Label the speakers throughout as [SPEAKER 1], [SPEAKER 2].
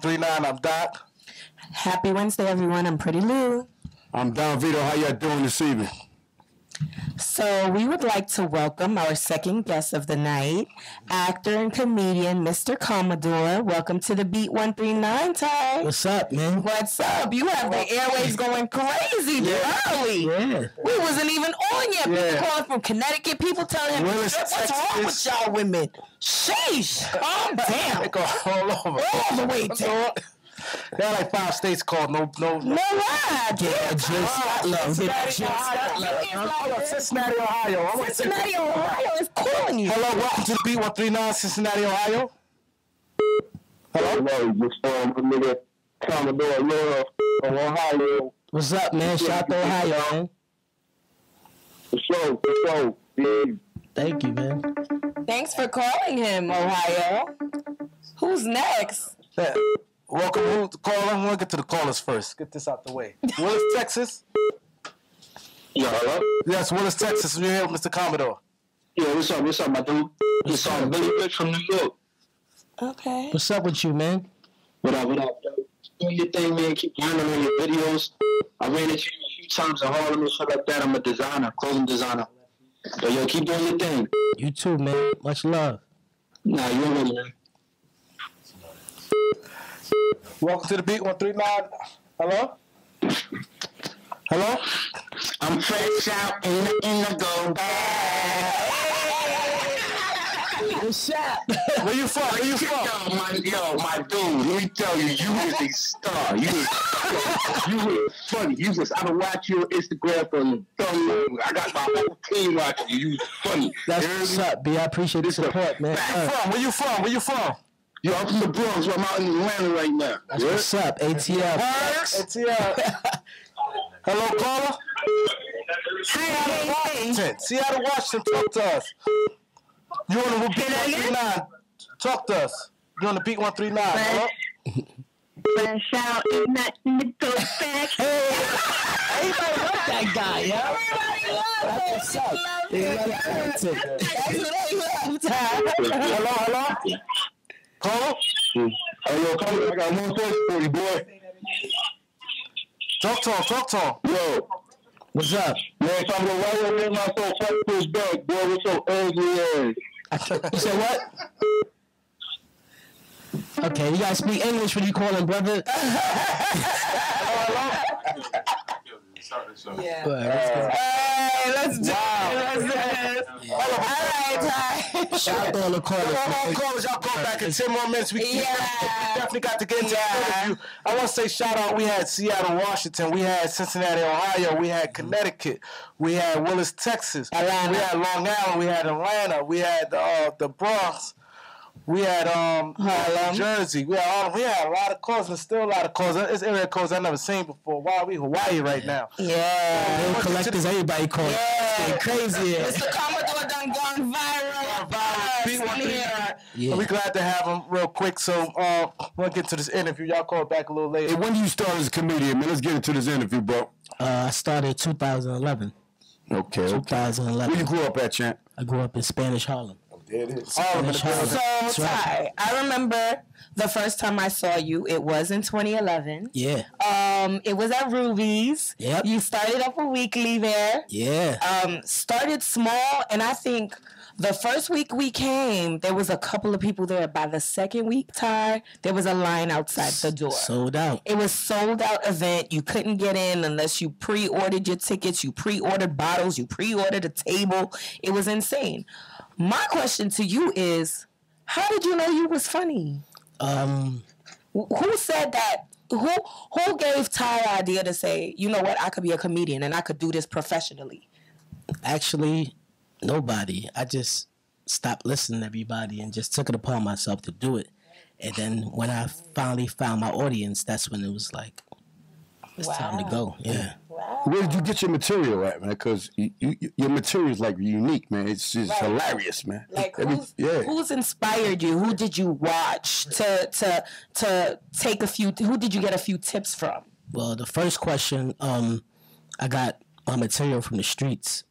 [SPEAKER 1] 139. I'm Doc.
[SPEAKER 2] Happy Wednesday, everyone. I'm Pretty Lou.
[SPEAKER 3] I'm Don Vito. How y'all doing this evening?
[SPEAKER 2] So we would like to welcome our second guest of the night, actor and comedian, Mr. Commodore. Welcome to the Beat 139, Ty.
[SPEAKER 4] What's up, man?
[SPEAKER 2] What's up? You have the airwaves going crazy early.
[SPEAKER 4] Yeah.
[SPEAKER 2] We wasn't even on yet. People calling from Connecticut. People telling him, what's wrong with y'all women? Sheesh. Calm down.
[SPEAKER 1] They go all over.
[SPEAKER 2] All the way down.
[SPEAKER 1] There are like 5 states called no.
[SPEAKER 2] No lie.
[SPEAKER 1] Cincinnati, Ohio.
[SPEAKER 2] Cincinnati, Ohio is calling you.
[SPEAKER 1] Hello, welcome to the Beat 139, Cincinnati, Ohio.
[SPEAKER 5] Hello, this my nigga Commodore Love from Ohio.
[SPEAKER 4] What's up, man? Shout out to Ohio, man.
[SPEAKER 5] For sure. Yeah.
[SPEAKER 4] Thank you, man.
[SPEAKER 2] Thanks for calling him, Ohio. Who's next?
[SPEAKER 1] Welcome to the caller. We'll get to the callers first. Get this out the way. Willis, Texas.
[SPEAKER 5] Yeah, hello?
[SPEAKER 1] Yes, Willis, Texas. You're here with Mr. Commodore.
[SPEAKER 5] Yeah, what's up, my dude? It's Billy Rich from New York.
[SPEAKER 2] Okay.
[SPEAKER 4] What's up with you, man?
[SPEAKER 5] What up? Do your thing, man. Keep learning on your videos. I ran into you a few times in Harlem and shit like that. I'm a designer, clothing designer. So, yo, keep doing your thing.
[SPEAKER 4] You too, man. Much love.
[SPEAKER 5] Nah, you already, man.
[SPEAKER 1] Welcome to the Beat 139. Hello? Hello?
[SPEAKER 5] I'm fresh out in the go bag.
[SPEAKER 4] What's up?
[SPEAKER 1] Where you from?
[SPEAKER 5] Yo, my dude, let me tell you, you was a star. You was funny. I've been watching you on Instagram from the I got my whole team watching you. You was funny.
[SPEAKER 4] That's what's up, B. I appreciate the support, man.
[SPEAKER 1] Where you from?
[SPEAKER 5] Yo, I'm from the Bronx, but I'm out in Atlanta right now.
[SPEAKER 4] That's what's up, ATL.
[SPEAKER 1] ATL. Hello, caller?
[SPEAKER 2] Hey.
[SPEAKER 1] Seattle, Washington, talk to us. You on the Beat 139? Talk to us. You on the Beat 139? Hello?
[SPEAKER 6] Fresh out, ain't nothing to go back.
[SPEAKER 4] Everybody love that guy, yo. That's what's up.
[SPEAKER 1] Hello? Caller?
[SPEAKER 5] Hey, yo, come on, I got one question for you, boy.
[SPEAKER 1] Talk to him.
[SPEAKER 5] Yo.
[SPEAKER 4] What's up?
[SPEAKER 5] Man, talking about why you made my soul fight to his back, boy. What's so ugly ass?
[SPEAKER 4] You said what? Okay, you gotta speak English when you call him, brother.
[SPEAKER 2] Yeah.
[SPEAKER 4] Hey,
[SPEAKER 2] let's do it. All right, Ty.
[SPEAKER 4] Shout out to all the callers.
[SPEAKER 1] Y'all call back in 10 more minutes. We definitely got to get into the interview. I want to say shout out. We had Seattle, Washington. We had Cincinnati, Ohio. We had Connecticut. We had Willis, Texas.
[SPEAKER 2] Atlanta.
[SPEAKER 1] We had Long Island. We had Atlanta. We had the Bronx. We had
[SPEAKER 2] Harlem,
[SPEAKER 1] Jersey. We had a lot of calls, and still a lot of calls. It's area codes I've never seen before. Why are we Hawaii right now?
[SPEAKER 2] Yeah.
[SPEAKER 4] Bill collectors, everybody calling.
[SPEAKER 2] Yeah.
[SPEAKER 4] It's getting crazy.
[SPEAKER 2] Mr. Commodore done gone viral.
[SPEAKER 1] Beat 139.
[SPEAKER 4] Yeah.
[SPEAKER 1] We're glad to have him real quick. So we'll get to this interview. Y'all call back a little later.
[SPEAKER 3] Hey, when did you start as a comedian, man? Let's get into this interview, bro.
[SPEAKER 4] I started 2011.
[SPEAKER 3] Okay.
[SPEAKER 4] 2011.
[SPEAKER 3] Where you grew up at, champ?
[SPEAKER 4] I grew up in Spanish Harlem.
[SPEAKER 3] There it is.
[SPEAKER 2] So, Ty, I remember the first time I saw you, it was in 2011.
[SPEAKER 4] Yeah.
[SPEAKER 2] It was at Ruby's.
[SPEAKER 4] Yep.
[SPEAKER 2] You started up a weekly there.
[SPEAKER 4] Yeah.
[SPEAKER 2] Started small, and I think the first week we came, there was a couple of people there. By the second week, Ty, there was a line outside the door.
[SPEAKER 4] Sold out.
[SPEAKER 2] It was sold out event. You couldn't get in unless you pre-ordered your tickets. You pre-ordered bottles. You pre-ordered a table. It was insane. My question to you is, how did you know you was funny? Who said that? Who gave Ty the idea to say, you know what, I could be a comedian and I could do this professionally?
[SPEAKER 4] Actually, nobody. I just stopped listening to everybody and just took it upon myself to do it. And then when I finally found my audience, that's when it was like, it's time to go. Yeah.
[SPEAKER 2] Wow.
[SPEAKER 3] Where did you get your material at, man? Because your material is like unique, man. It's just hilarious, man.
[SPEAKER 2] Like who's inspired you? Who did you watch to take a few? Who did you get a few tips from?
[SPEAKER 4] Well, the first question, I got my material from the streets,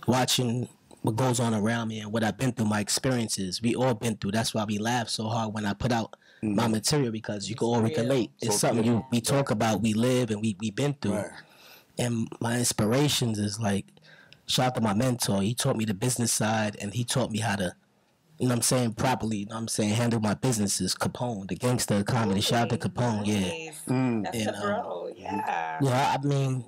[SPEAKER 4] watching what goes on around me and what I've been through, my experiences. We all been through. That's why we laugh so hard when I put out my material because you can all relate. It's something we talk about, we live, and we been through.
[SPEAKER 3] Right.
[SPEAKER 4] And my inspirations is like, shout out to my mentor. He taught me the business side, and he taught me how to, you know what I'm saying, properly, you know what I'm saying, handle my businesses. Capone, the gangster of comedy. Shout out to Capone, yeah.
[SPEAKER 2] That's
[SPEAKER 4] And,
[SPEAKER 2] the bro, yeah.
[SPEAKER 4] Yeah, I mean,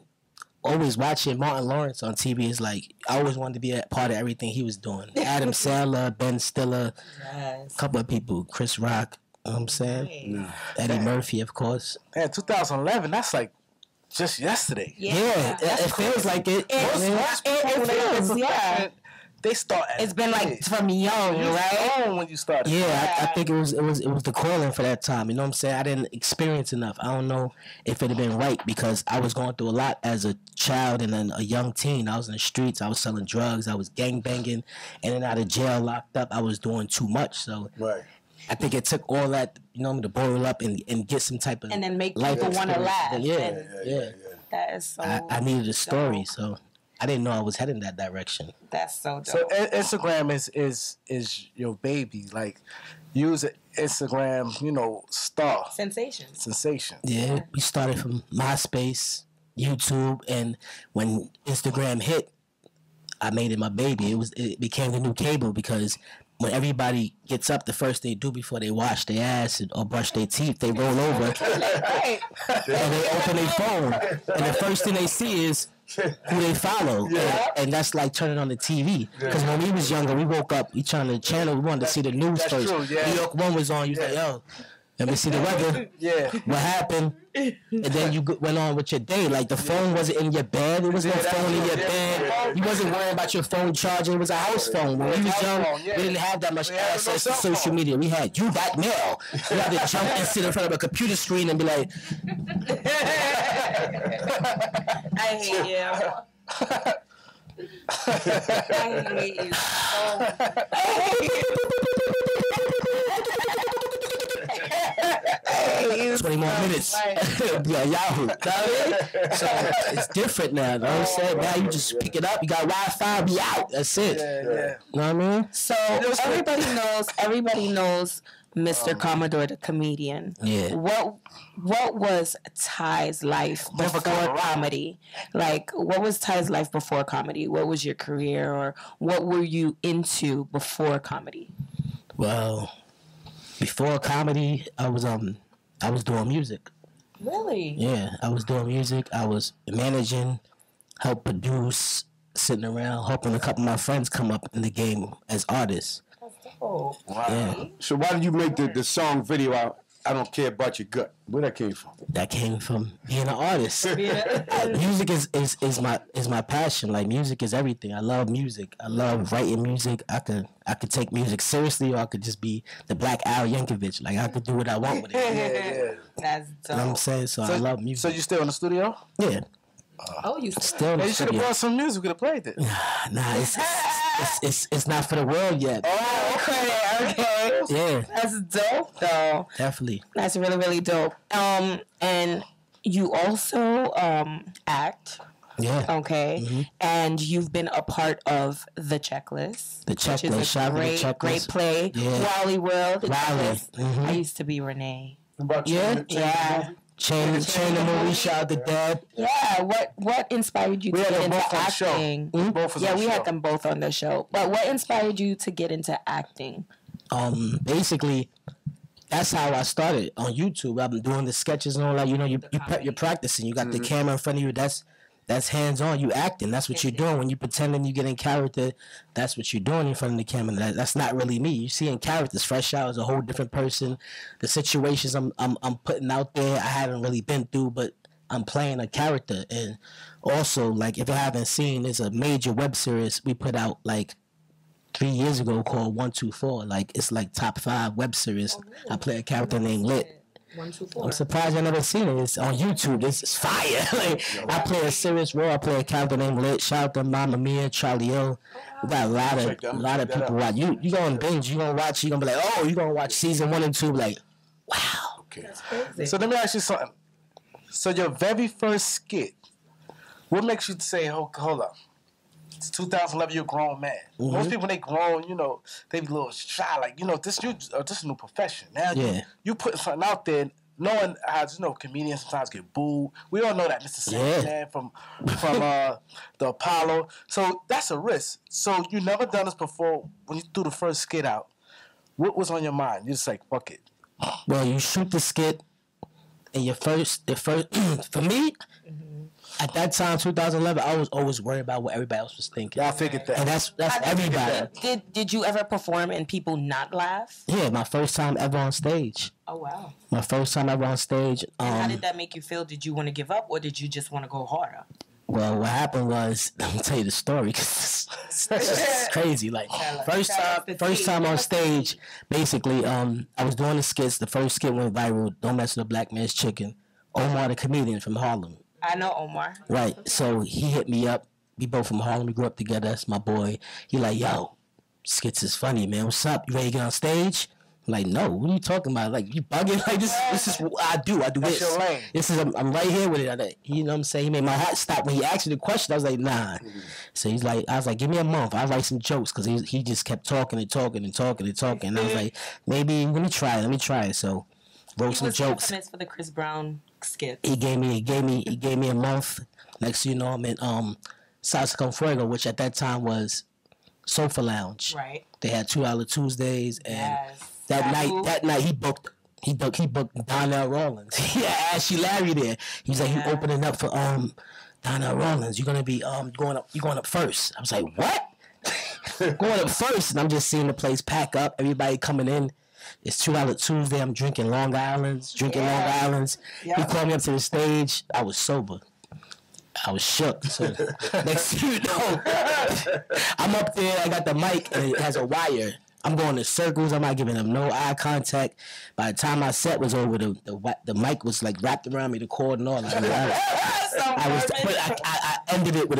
[SPEAKER 4] always watching Martin Lawrence on TV is like, I always wanted to be a part of everything he was doing. Adam Sandler, Ben Stiller, a couple of people, Chris Rock, you know what I'm saying? Eddie Murphy, of course.
[SPEAKER 1] Yeah, 2011, that's like just yesterday.
[SPEAKER 4] Yeah, it feels like it.
[SPEAKER 2] It feels, yeah.
[SPEAKER 1] They start.
[SPEAKER 2] It's been like from young, right?
[SPEAKER 1] When you started.
[SPEAKER 4] Yeah, I think it was the calling for that time. You know what I'm saying? I didn't experience enough. I don't know if it'd have been right because I was going through a lot as a child and then a young teen. I was in the streets. I was selling drugs. I was gang banging, in and out of jail, locked up. I was doing too much. So
[SPEAKER 3] Right.
[SPEAKER 4] I think it took all that, you know, to boil up and get some type of
[SPEAKER 2] And then make
[SPEAKER 4] life
[SPEAKER 2] people want to
[SPEAKER 4] experience.
[SPEAKER 2] laugh.
[SPEAKER 4] Yeah.
[SPEAKER 2] That is so.
[SPEAKER 4] I needed a story, so I didn't know I was heading that direction.
[SPEAKER 2] That's so dope.
[SPEAKER 1] So Instagram is your baby. Like, use Instagram, you know, star sensation.
[SPEAKER 4] Yeah, we started from MySpace, YouTube, and when Instagram hit, I made it my baby. It became the new cable because when everybody gets up, the first they do before they wash their ass or brush their teeth, they roll over and they open their phone, and the first thing they see is who they follow, and that's like turning on the TV. Because when we was younger, we woke up, we turned the channel, we wanted to see the news first.
[SPEAKER 1] True, yeah.
[SPEAKER 4] New York 1 was on, you was like, yo, let me see the weather.
[SPEAKER 1] Yeah.
[SPEAKER 4] What happened? And then you went on with your day. Like the phone wasn't in your bed. There was no phone in your bed. You wasn't worrying about your phone charging. It was a house phone. When we was young, we didn't have that much access to social media. We had You Got Mail. You had to jump and sit in front of a computer screen and be like,
[SPEAKER 2] I hate you. I hate you so
[SPEAKER 4] 20 more minutes. Yeah, Yahoo. So it's different now. You know what I'm saying? Now you just pick it up. You got Wi-Fi. Be out. That's it. You know what I mean?
[SPEAKER 2] So everybody knows Mr. Commodore, the comedian.
[SPEAKER 4] Yeah.
[SPEAKER 2] What was Ty's life before comedy? Like, what was Ty's life before comedy? What was your career, or what were you into before comedy?
[SPEAKER 4] Well, before comedy, I was doing music.
[SPEAKER 2] Really?
[SPEAKER 4] Yeah, I was doing music. I was managing, help produce, sitting around, helping a couple of my friends come up in the game as artists.
[SPEAKER 2] Oh,
[SPEAKER 3] Wow.
[SPEAKER 4] Yeah.
[SPEAKER 3] So why did you make the song video out? I Don't Care About Your Gut. Where that came from?
[SPEAKER 4] That came from being an artist. Music is my passion. Like, music is everything. I love music. I love writing music. I could take music seriously, or I could just be the Black Al Yankovic. Like, I could do what I want with it.
[SPEAKER 2] That's dope.
[SPEAKER 4] You know what I'm saying? So I love music.
[SPEAKER 1] So you still in the studio?
[SPEAKER 4] Yeah.
[SPEAKER 2] Oh, you
[SPEAKER 4] Still in the
[SPEAKER 1] Hey, you should have
[SPEAKER 4] studio.
[SPEAKER 1] brought some music. We could have played it.
[SPEAKER 4] Nah, it's not for the world yet.
[SPEAKER 2] Oh, okay.
[SPEAKER 4] Yeah,
[SPEAKER 2] That's dope, though.
[SPEAKER 4] definitely.
[SPEAKER 2] That's really, really dope. And you also act.
[SPEAKER 4] Yeah.
[SPEAKER 2] Okay, and you've been a part of The Checklist.
[SPEAKER 4] The
[SPEAKER 2] which is
[SPEAKER 4] Checklist,
[SPEAKER 2] a
[SPEAKER 4] shout out to The Checklist.
[SPEAKER 2] great play.
[SPEAKER 4] Yeah.
[SPEAKER 2] Wally World. The
[SPEAKER 4] Wally.
[SPEAKER 2] Checklist. I used to be Renee.
[SPEAKER 4] Yeah. Chain the movie, shout out to Deb.
[SPEAKER 2] Yeah. What inspired you to
[SPEAKER 1] had
[SPEAKER 2] get
[SPEAKER 1] them
[SPEAKER 2] into
[SPEAKER 1] both on the show.
[SPEAKER 2] acting?
[SPEAKER 1] Both was on the
[SPEAKER 2] we
[SPEAKER 1] show.
[SPEAKER 2] had them both on the show. But what inspired you to get into acting?
[SPEAKER 4] Basically, that's how I started on YouTube. I've been doing the sketches and all that. You know, you're practicing. You got the camera in front of you. That's hands on. You acting. That's what you're doing when you pretending you get in character. That's what you're doing in front of the camera. That's not really me. You see in characters. Fresh Out is a whole different person. The situations I'm putting out there, I haven't really been through, but I'm playing a character. And also, like, if you haven't seen, there's a major web series we put out like 3 years ago called 124. Like, it's like top 5 web series. I play a character named Lit.
[SPEAKER 2] 1, 2, 4.
[SPEAKER 4] I'm surprised I never seen it. It's on YouTube. This is fire. Like, I play a serious role. I play a character named Lit. Shout out to Mama Mia, Charlie O. We got a lot of people watch. You gonna binge. You gonna watch. You gonna be like, oh, you gonna watch season 1 and 2. Like, wow.
[SPEAKER 3] Okay.
[SPEAKER 1] So let me ask you something. So your very first skit, what makes you say, hold up? It's 2011, you're a grown man. Most people, when they grown, you know, they be a little shy. Like, you know, this is a new profession. Now you putting something out there, knowing how, you know, comedians sometimes get booed. We all know that Mr. Sandman from the Apollo. So that's a risk. So you never done this before. When you threw the first skit out, what was on your mind? You just like, fuck it.
[SPEAKER 4] Well, you shoot the skit, and the first for me. At that time, 2011, I was always worried about what everybody else was thinking.
[SPEAKER 1] Yeah, I figured that.
[SPEAKER 4] And that's everybody.
[SPEAKER 2] Did you ever perform and people not laugh?
[SPEAKER 4] Yeah, my first time ever on stage.
[SPEAKER 2] Oh, wow.
[SPEAKER 4] My first time ever on stage.
[SPEAKER 2] And how did that make you feel? Did you want to give up, or did you just want to go harder?
[SPEAKER 4] Well, what happened was, let me tell you the story, because it's crazy. Like, first time on stage, basically, I was doing the skits. The first skit went viral, Don't Mess with a Black Man's Chicken. Omar, the comedian from Harlem.
[SPEAKER 2] I know Omar.
[SPEAKER 4] Right. So he hit me up. We both from Harlem. We grew up together. That's my boy. He like, yo, skits is funny, man. What's up? You ready to get on stage? I'm like, no. What are you talking about? Like, you bugging? Like, this is what I do. I do
[SPEAKER 1] That's
[SPEAKER 4] this.
[SPEAKER 1] your lane.
[SPEAKER 4] This is, I'm right here with it. You know what I'm saying? He made my heart stop. When he asked me the question, I was like, nah. So he's like, I was like, give me a month. I'll write some jokes, because he just kept talking and talking and talking and talking. And I was like, maybe, let me try it. So wrote some jokes.
[SPEAKER 2] He was for the Chris Brown skit.
[SPEAKER 4] He gave me a month. Next thing you know, I'm in Salsa con Fuego, which at that time was Sofa Lounge.
[SPEAKER 2] Right.
[SPEAKER 4] They had $2 Tuesdays, and that night he booked Donnell Rawlins. Yeah, Ashley Larry there. He's like, you opening up for Donnell Rawlins. You're gonna be going up first. I was like, what? Going up first, and I'm just seeing the place pack up. Everybody coming in. It's $2 Tuesday. I'm drinking Long Islands. He called me up to the stage. I was sober. I was shook. So next thing you know, I'm up there. I got the mic, and it has a wire. I'm going in circles. I'm not giving them no eye contact. By the time my set was over, the mic was like wrapped around me, the cord and all. Like, I ended it with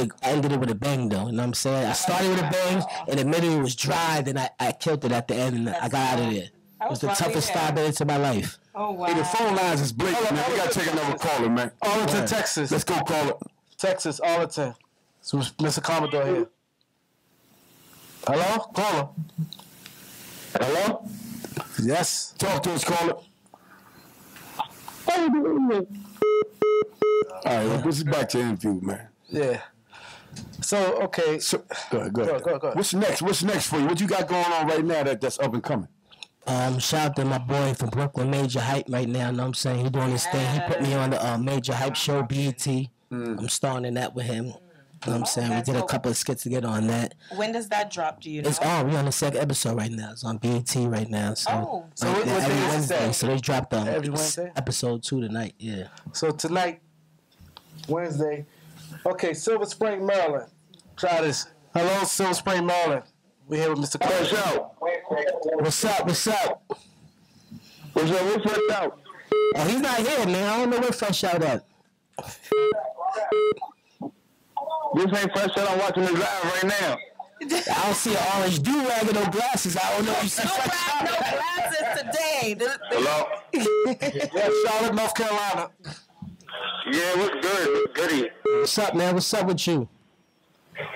[SPEAKER 4] a bang, though. You know what I'm saying? I started with a bang, and the minute it was dry, then I killed it at the end, and I got out of there. It was the toughest 5 minutes of my life.
[SPEAKER 2] Oh, wow.
[SPEAKER 3] Hey, the phone lines is blinking, man. We got to take another caller, man.
[SPEAKER 1] Arlington, Texas.
[SPEAKER 3] Let's go call it.
[SPEAKER 1] Texas, Arlington. So Mr. Commodore here. Hello? Caller. Hello? Yes.
[SPEAKER 3] Talk to us, caller. All right, this is back to interview, man.
[SPEAKER 1] Yeah. So, okay.
[SPEAKER 3] So, go ahead.
[SPEAKER 1] Go ahead.
[SPEAKER 3] What's next for you? What you got going on right now that's up and coming?
[SPEAKER 4] Shout out to my boy from Brooklyn, Major Hype, right now. You know what I'm saying? He doing his thing. He put me on the Major Hype show, BET. I'm starring in that with him. You know what I'm saying? We did a couple of skits together on that.
[SPEAKER 2] When does that drop? Do you know?
[SPEAKER 4] It's on. We're on the second episode right now. It's on BET right now. So,
[SPEAKER 1] so what
[SPEAKER 4] every
[SPEAKER 1] day is
[SPEAKER 4] Wednesday.
[SPEAKER 1] that?
[SPEAKER 4] So they dropped
[SPEAKER 1] Every Wednesday?
[SPEAKER 4] episode 2 tonight. Yeah.
[SPEAKER 1] So tonight, Wednesday. Okay, Silver Spring, Maryland. Try this. Hello, Silver Spring, Maryland. We're here with Mr.
[SPEAKER 5] Fresh out.
[SPEAKER 4] What's up?
[SPEAKER 5] What's up? Fresh out.
[SPEAKER 4] Oh, he's not here, man. I don't know where Fresh Out at.
[SPEAKER 5] This ain't Fresh Out. I'm watching this live right now.
[SPEAKER 4] I don't see an orange do-rag and no glasses. I don't know if you see Fresh Out.
[SPEAKER 2] No glasses today.
[SPEAKER 5] Hello?
[SPEAKER 1] Yeah, Charlotte, North Carolina.
[SPEAKER 5] Yeah, what's good? What's goody?
[SPEAKER 4] What's up, man? What's up with you?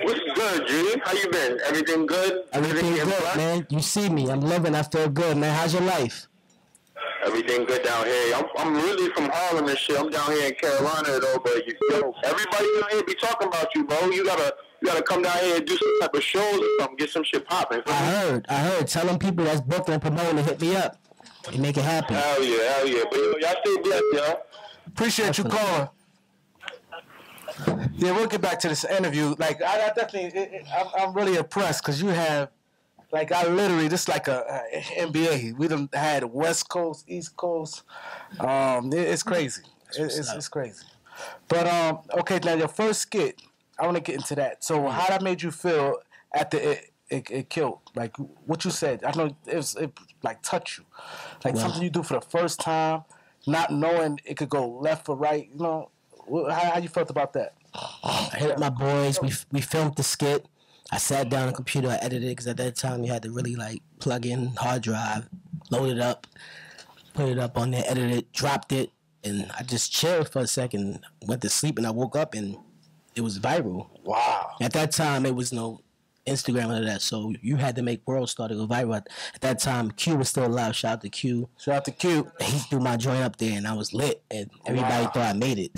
[SPEAKER 5] What's good, G? How you been? Everything good?
[SPEAKER 4] Everything good, man. You see me. I'm living. I feel good, man. How's your life?
[SPEAKER 5] Everything good down here. I'm really from Harlem and shit. I'm down here in Carolina though, but everybody down here be talking about you, bro. You gotta come down here and do some type of shows or something, get some shit popping.
[SPEAKER 4] I heard. Tell them people that's booking and promoting to hit me up and make it happen.
[SPEAKER 5] Hell yeah. But y'all stay blessed, y'all.
[SPEAKER 1] Appreciate you calling. Yeah, we'll get back to this interview. Like, I definitely, I'm really impressed because you have, like, I literally, this is like a NBA. We done had West Coast, East Coast. It's crazy. It's crazy. But, okay, now your first skit, I want to get into that. So how that made you feel after it killed? Like, what you said, I know it like, touched you. Like, something you do for the first time, not knowing it could go left or right, you know? How you felt about that?
[SPEAKER 4] I hit up my boys. We filmed the skit. I sat down on the computer. I edited it because at that time you had to really like plug in hard drive, load it up, put it up on there, edit it, dropped it, and I just chilled for a second, went to sleep, and I woke up and it was viral.
[SPEAKER 1] Wow.
[SPEAKER 4] At that time, it was no Instagram or that, so you had to make World Star to go viral. At that time, Q was still alive. Shout out to Q.
[SPEAKER 1] Shout out to Q.
[SPEAKER 4] He threw my joint up there, and I was lit, and everybody thought I made it.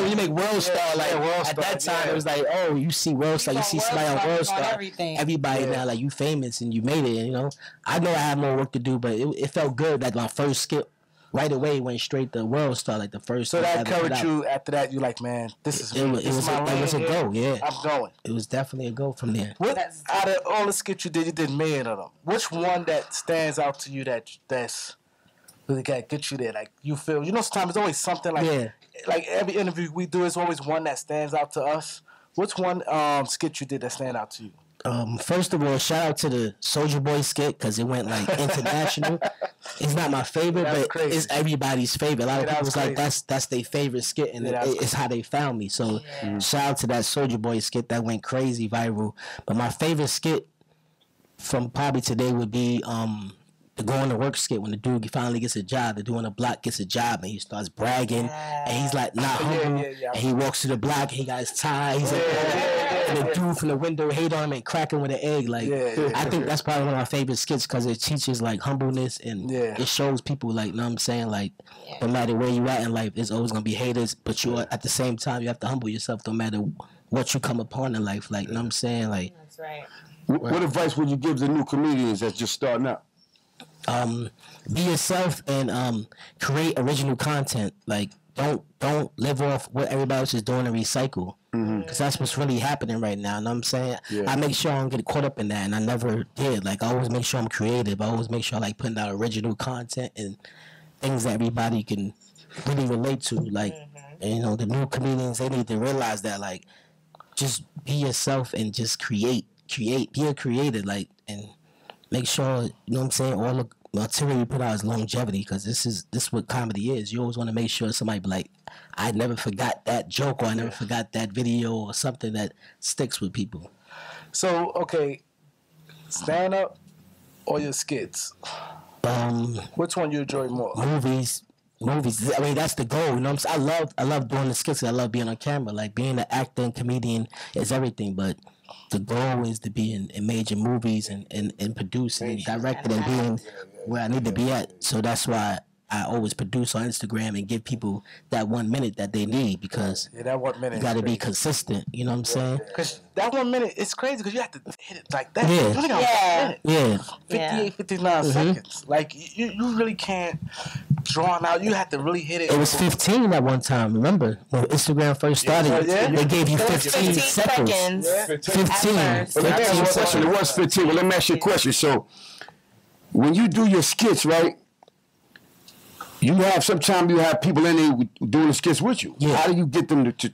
[SPEAKER 4] You make World Star like
[SPEAKER 1] World
[SPEAKER 4] at that
[SPEAKER 1] Star,
[SPEAKER 4] time it was like, oh, you see World Star, you see somebody on World Star. Everybody now like you famous and you made it. And, I know I had more work to do, but it felt good that my first skit right away went straight to World Star, like the first.
[SPEAKER 1] So that encouraged you. After that, you like, man, this is
[SPEAKER 4] it was a go. Yeah,
[SPEAKER 1] I'm going.
[SPEAKER 4] It was definitely a go from there.
[SPEAKER 1] What out of all the skits you did million of them. Which one that stands out to you that's really got to get you there? Like you feel, sometimes it's always something like every interview we do is always one that stands out to us. Which one skit you did that stand out to you?
[SPEAKER 4] First of all, shout out to the Soulja Boy skit because it went like international. It's not my favorite, but it's everybody's favorite. A lot of people was like, that's their favorite skit, and it's how they found me. So shout out to that Soulja Boy skit that went crazy viral. But my favorite skit from probably today would be the going to work skit when the dude finally gets a job. The dude on the block gets a job and he starts bragging and he's like not humble. And he walks to the block and he got his tie. He's like, and the dude from the window hate on him and crack him with an egg. Like I think that's probably one of my favorite skits because it teaches like humbleness and it shows people like, you know what I'm saying, like no matter where you at in life, there's always gonna be haters, but you at the same time you have to humble yourself no matter what you come upon in life. Like, you know what I'm saying? Like
[SPEAKER 2] that's right.
[SPEAKER 3] What advice would you give the new comedians that's just starting out?
[SPEAKER 4] Be yourself and create original content. Like don't live off what everybody else is doing and recycle. Because that's what's really happening right now. You know what I'm saying? I make sure I don't get caught up in that, and I never did. Like I always make sure I'm creative. I always make sure I like putting out original content and things that everybody can really relate to. Like and, the new comedians, they need to realize that like just be yourself and just create, be a creator, like and make sure, you know what I'm saying, all the material you put out is longevity because this is what comedy is. You always want to make sure somebody be like, I never forgot that joke or I never forgot that video or something that sticks with people.
[SPEAKER 1] So, okay, stand up or your skits? Which one you enjoy more?
[SPEAKER 4] Movies. I mean, that's the goal. You know what I'm saying? I love doing the skits. I love being on camera. Like being an actor and comedian is everything, but the goal is to be in major movies and producing and directing and being where I need to be at. So that's why I always produce on Instagram and give people that 1 minute that they need because
[SPEAKER 1] that 1 minute
[SPEAKER 4] you got to be consistent. You know what I'm saying?
[SPEAKER 1] Because that 1 minute, it's crazy because you have to hit it like that. You only got 1 minute. 58, 59 seconds. Like you really can't draw out. You have to really hit it.
[SPEAKER 4] It was 15 at one time. Remember when Instagram first started? They gave you 15 seconds. 15.
[SPEAKER 3] It was 15. Well, let me ask you a question. So when you do your skits, right? Sometimes you have people in there doing the skits with you. Yeah. How do you get them to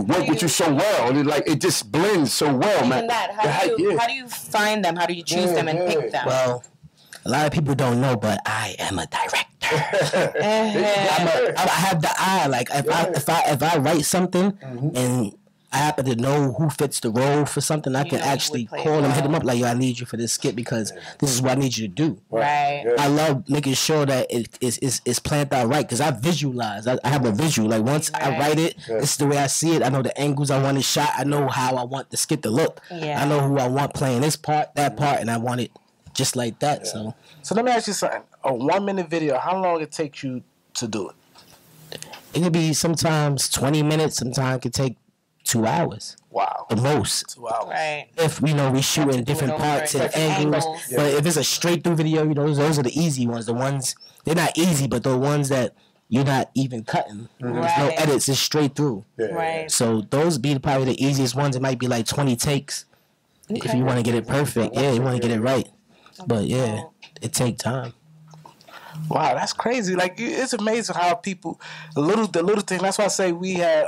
[SPEAKER 3] work with you so well? It just blends so well,
[SPEAKER 2] even
[SPEAKER 3] man.
[SPEAKER 2] How do you find them? How do you choose them and pick them?
[SPEAKER 4] Well, a lot of people don't know, but I am a director. I have the eye. Like if I write something and I happen to know who fits the role for something, I can actually call them, hit them up like, yo, I need you for this skit because this is what I need you to do.
[SPEAKER 2] Right.
[SPEAKER 4] I love making sure that it's planned out right because I visualize. I have a visual. Like once I write it, this is the way I see it. I know the angles I want it shot. I know how I want the skit to look. I know who I want playing this part, that part, and I want it just like that. So
[SPEAKER 1] let me ask you something. A 1 minute video, how long it take you to do it?
[SPEAKER 4] It could be sometimes 20 minutes. Sometimes it could take 2 hours.
[SPEAKER 1] Wow.
[SPEAKER 4] The most.
[SPEAKER 1] 2 hours.
[SPEAKER 2] Right.
[SPEAKER 4] If, we shoot in different parts and angles. But if it's a straight through video, those are the easy ones. The ones, they're not easy, but the ones that you're not even cutting. There's no edits. It's straight through.
[SPEAKER 2] Right.
[SPEAKER 4] So those be probably the easiest ones. It might be like 20 takes. If you want to get it perfect. Yeah, you want to get it right. But yeah, it take time.
[SPEAKER 1] Wow, that's crazy. Like it's amazing how people the little thing. That's why I say we had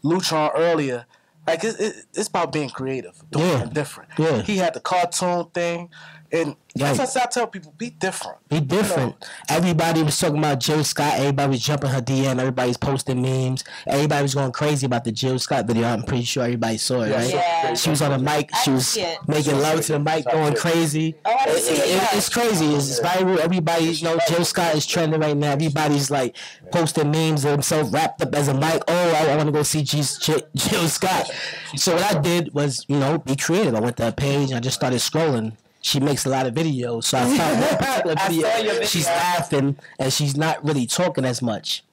[SPEAKER 1] Lutron earlier. Like it's about being creative, doing something different.
[SPEAKER 4] Yeah.
[SPEAKER 1] He had the cartoon thing, And
[SPEAKER 4] Right.
[SPEAKER 1] that's what I tell people: be different.
[SPEAKER 4] Be different. Everybody was talking about Jill Scott. Everybody was jumping her DM. Everybody's posting memes. Everybody was going crazy about the Jill Scott video. I'm pretty sure everybody saw it, right?
[SPEAKER 2] Yeah.
[SPEAKER 4] She was on the mic. She was making love to the mic, going crazy. It's crazy. It's viral. Everybody, Jill Scott is trending right now. Everybody's like posting memes of himself wrapped up as a mic. Oh, I want to go see Jill Scott. So what I did was, be creative. I went to her page and I just started scrolling. She makes a lot of videos, so I found one particular video. She's laughing and she's not really talking as much,